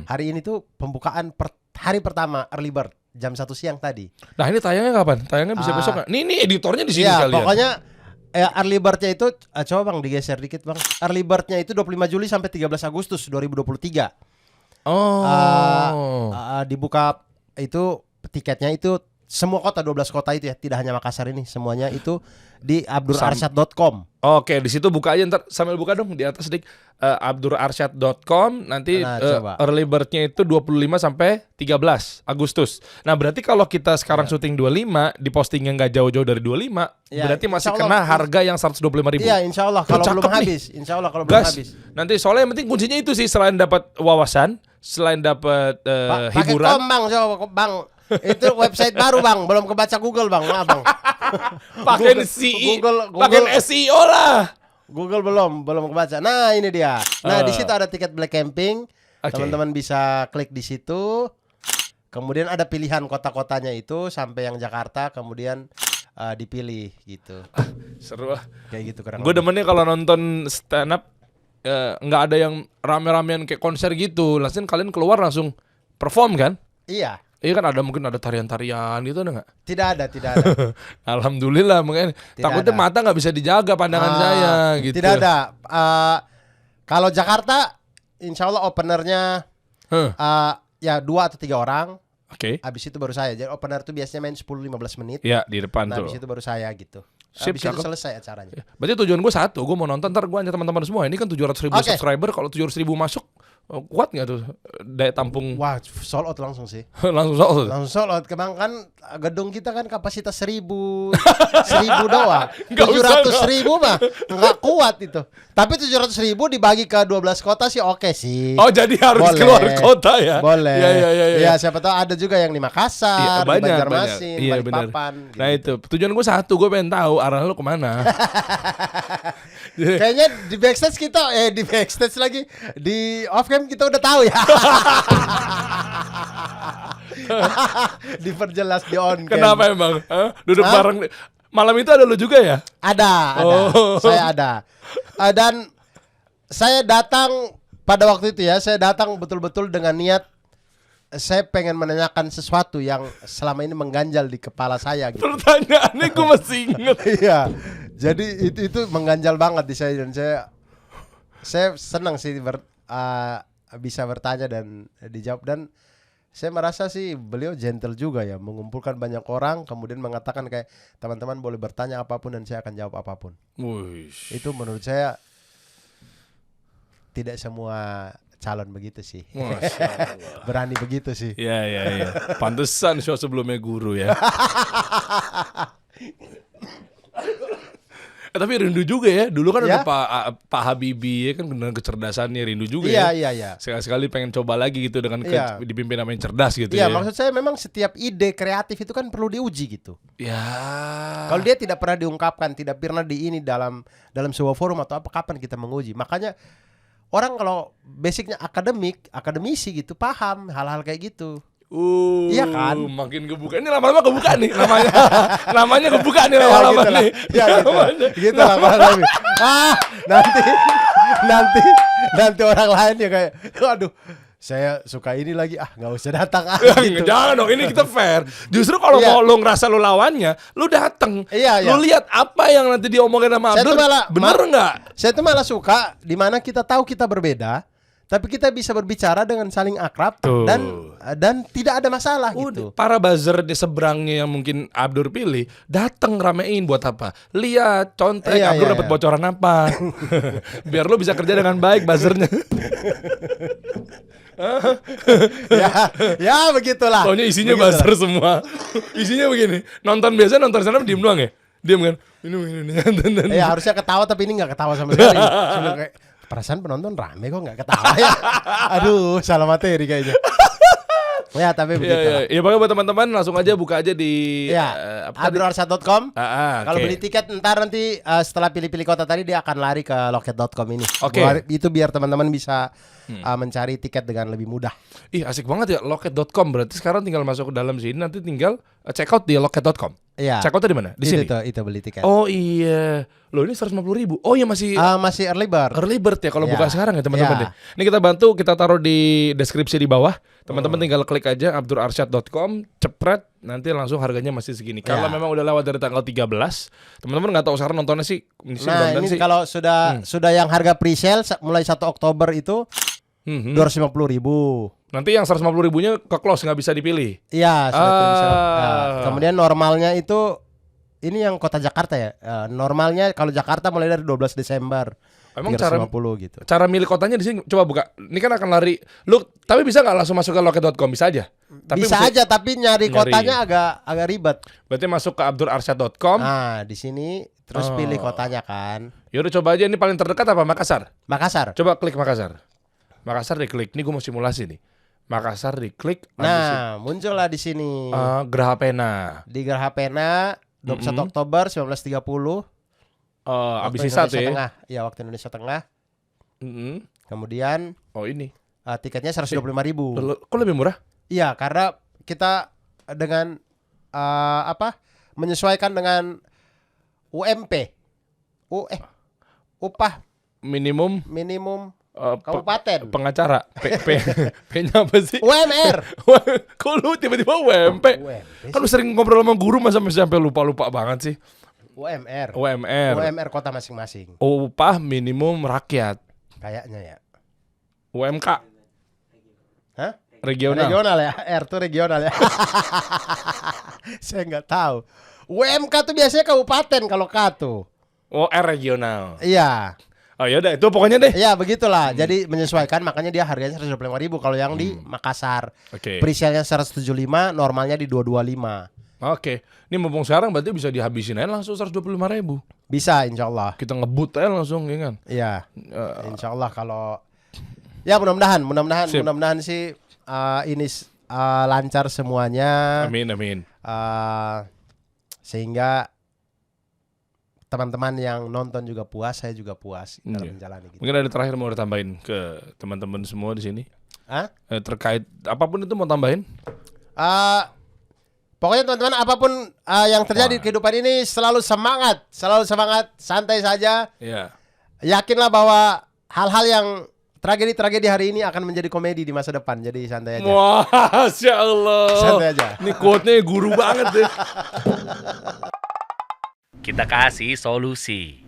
Hari ini tuh pembukaan hari pertama early bird jam 1 siang tadi. Nah ini tayangnya kapan? Tayangnya bisa besok nggak? Nih editornya di sini Iya, kalian. pokoknya early bird-nya itu coba Bang digeser dikit Bang. Early bird-nya itu 25 Juli sampai 13 Agustus 2023. Dibuka itu tiketnya itu semua kota 12 kota itu ya, tidak hanya Makassar ini, semuanya itu di abdurarsyad.com. Oke, di situ buka aja ntar sambil buka dong di atas dik abdurarsyad.com nanti Nah, coba. early bird-nya itu 25 sampai 13 Agustus. Nah, berarti kalau kita sekarang syuting 25, di postingnya nggak jauh-jauh dari 25, Ya, berarti masih insya kena Allah. harga yang 125.000. Iya, insya Allah kalau Cakep belum nih. habis. Insya Allah kalau belum Gas. habis. Nanti soalnya yang penting kuncinya itu sih, selain dapat wawasan, selain dapat Pakai hiburan. kom Bang, coba Bang. Itu website baru Bang, belum kebaca Google Bang, maaf Bang. Pakai Google- pakai SEO lah. Google belum kebaca. Nah, ini dia. Nah, di situ ada tiket Black Camping. Oke. Teman-teman bisa klik di situ. Kemudian ada pilihan kota-kotanya itu sampai yang Jakarta, kemudian dipilih gitu. Seru lah. Kayak gitu kurang Gue lebih. demennya kalau nonton stand up nggak ada yang rame-ramean kayak konser gitu. Langsung kalian keluar langsung perform kan? Iya, Iya kan mungkin ada tarian-tarian gitu ada nggak? tidak ada. Alhamdulillah makanya takutnya ada. mata nggak bisa dijaga pandangan saya gitu. Tidak ada. Kalau Jakarta, insya Allah openernya Huh, ya 2 atau 3 orang. Oke. Habis itu baru saya. Jadi opener tuh biasanya main 10-15 menit. Ya di depan Nah, tuh. habis itu baru saya gitu. Sip, Habis itu cakep. selesai acaranya. Berarti tujuan gue satu, gue mau nonton, ntar gue ajak teman-teman semua. Ini kan 700.000 Oke. subscriber, kalau 700.000 masuk, kuat nggak tuh daya tampung? Wah, sold out langsung sih. Langsung soal. Langsung sold out. Kemang kan gedung kita kan kapasitas 1.000 doang. Nggak usah, 700.000 mah nggak kuat itu. Tapi 700.000 dibagi ke 12 kota sih oke sih. Oh jadi harus Boleh. keluar kota ya? Boleh. Iya. Ya, siapa tahu ada juga yang di Makassar, di Banjarmasin, Iya benar. Balikpapan. Nah gitu. itu tujuan gue satu, gue pengen tahu arah lu kemana. Kayaknya di backstage kita di backstage lagi di off cam kita udah tahu ya. Diperjelas di on cam. Kenapa emang? Hah? Duduk Hah? bareng. Malam itu ada lu juga ya? Ada. Oh. Saya ada. Dan saya datang pada waktu itu ya, saya datang betul-betul dengan niat saya pengen menanyakan sesuatu yang selama ini mengganjal di kepala saya gitu. Pertanyaannya gue masih inget. Iya. Jadi itu mengganjal banget di saya dan saya senang sih bisa bertanya dan dijawab, dan saya merasa sih beliau gentle juga ya, mengumpulkan banyak orang kemudian mengatakan kayak teman-teman boleh bertanya apapun dan saya akan jawab apapun. Wih. Itu menurut saya tidak semua calon begitu sih. Masya Allah. Berani begitu sih. Iya. Pantesan show sebelumnya guru ya. Tapi rindu juga ya. Dulu kan Ya. ada Pak Habibie ya kan, dengan kecerdasannya rindu juga ya. Iya. Sekali-sekali pengen coba lagi gitu dengan Iya. dipimpin sama yang cerdas gitu Iya, ya. maksud saya memang setiap ide kreatif itu kan perlu diuji gitu. Ya. Kalau dia tidak pernah diungkapkan, tidak pernah di ini dalam sebuah forum atau apa, kapan kita menguji? Makanya orang kalau basicnya akademisi gitu paham hal-hal kayak gitu. Iya kan? Makin kebuka. Ini lama-lama kebuka nih namanya. Namanya kebuka nih lama-lama gitu lah. nih. Ya gitu lah kurang lebih. Nanti orang lain ya kayak, waduh, saya suka ini lagi, nggak usah datang gitu. Jangan dong, ini kita fair. Justru kalau Iya. mau lo ngerasa lo lawannya, lo dateng. Iya, iya. Lo lihat apa yang nanti diomongin sama Saya Abdur, tuh malah- bener nggak? Saya tuh malah suka di mana kita tahu kita berbeda, tapi kita bisa berbicara dengan saling akrab Tuh. dan tidak ada masalah Udah, gitu. para buzzer di seberangnya yang mungkin Abdur pilih, dateng ramein buat apa? Lihat, contek Iya, Abdur iya, dapat iya. bocoran apa? Biar lo bisa kerja dengan baik buzzernya. ya begitulah. Soalnya isinya Begitulah. buzzer semua. Isinya begini. Nonton biasa nonton sana diem doang ya? Diem kan? Ini. Ya harusnya ketawa tapi ini nggak ketawa sama sekali. Cuma kayak perasaan penonton rame kok nggak ketawa ya. Aduh, salah materi kayaknya. Ya tapi Iya, begitu. iya. Ya pokoknya buat teman-teman langsung aja buka aja di Ya, apa tadi? abdurarsyad.com. Kalau oke. beli tiket ntar nanti setelah pilih-pilih kota tadi dia akan lari ke loket.com ini. Oke. Itu biar teman-teman bisa mencari tiket dengan lebih mudah. Ih, asik banget ya loket.com. Berarti sekarang tinggal masuk ke dalam sini, nanti tinggal check out di loket.com. Iya. Check outnya di mana? Di sini. Itu beli tiket. Oh iya. Loh ini 150.000. Oh iya masih Masih early bird. early bird ya kalau Ya. buka sekarang ya teman-teman Ya. deh. Ini kita bantu, kita taruh di deskripsi di bawah. Teman-teman tinggal klik aja abdurarsyad.com, cepret, nanti langsung harganya masih segini. Kalau Ya. memang udah lewat dari tanggal 13, teman-teman nggak tahu sekarang nontonnya sih. Nah, ini kalau sudah yang harga pre-sale mulai 1 Oktober itu 250.000. Nanti yang 150.000-nya ke close nggak bisa dipilih. Iya, sudah pre-sale. Ah. Nah, kemudian normalnya itu ini yang kota Jakarta ya. Normalnya kalau Jakarta mulai dari 12 Desember. Emang cara 350 gitu. cara milik kotanya di sini coba buka. Ini kan akan lari. Lu tapi bisa nggak langsung masuk ke loket.com? Bisa aja. Tapi Bisa mesti- aja tapi nyari nyari. kotanya agak ribet. Berarti masuk ke abdurarsyad.com. Nah, di sini terus pilih kotanya kan. Yaudah coba aja, ini paling terdekat apa? Makassar. Makassar. Coba klik Makassar. Makassar diklik. Ini gue mau simulasi nih. Makassar diklik. Nah, muncullah di sini. Geraha Pena. Di Geraha Pena 21 Oktober 1930. Abis Waktu sisa Indonesia tuh ya. Tengah. Ya, waktu Indonesia Tengah. Mm-mm. Kemudian Oh ini. tiketnya 125.000. Kok lebih murah? Iya, karena kita dengan menyesuaikan dengan UMP. Upah Minimum minimum pe- kabupaten. pengacara. P-nya apa sih? UMR. Kok lu tiba-tiba UMP? Kan lu sering ngobrol sama guru masa sampai lupa-lupa banget sih. UMR. UMR. UMR kota masing-masing. Upah minimum rakyat. Kayaknya ya. UMK. Hah? Regional. Regional ya. R tuh regional ya. Saya nggak tahu. UMK tuh biasanya kabupaten kalau K tuh. Oh, R regional. Iya. Oh ya udah, itu pokoknya deh. Iya begitulah. Jadi menyesuaikan makanya dia harganya 125.000 kalau yang di Makassar. Oke. Pre-sale-nya 175, normalnya di 225. Oke. Ini mumpung sekarang berarti bisa dihabisin aja langsung 125.000. Bisa insyaallah. Kita ngebut aja langsung ya kan. Iya. Insyaallah kalau ya mudah-mudahan Sip. sih ini lancar semuanya. Amin amin. Sehingga teman-teman yang nonton juga puas, saya juga puas dalam Iya. menjalani gitu. Mungkin ada terakhir mau ditambahin ke teman-teman semua di sini. Hah? Terkait apapun itu mau tambahin? Pokoknya teman-teman apapun yang terjadi di kehidupan ini selalu semangat, santai saja. Iya. Yakinlah bahwa hal-hal yang tragedi-tragedi hari ini akan menjadi komedi di masa depan. Jadi santai aja. Wah, Masya Allah. Santai aja. Ini quote-nya guru banget deh. Kita kasih solusi.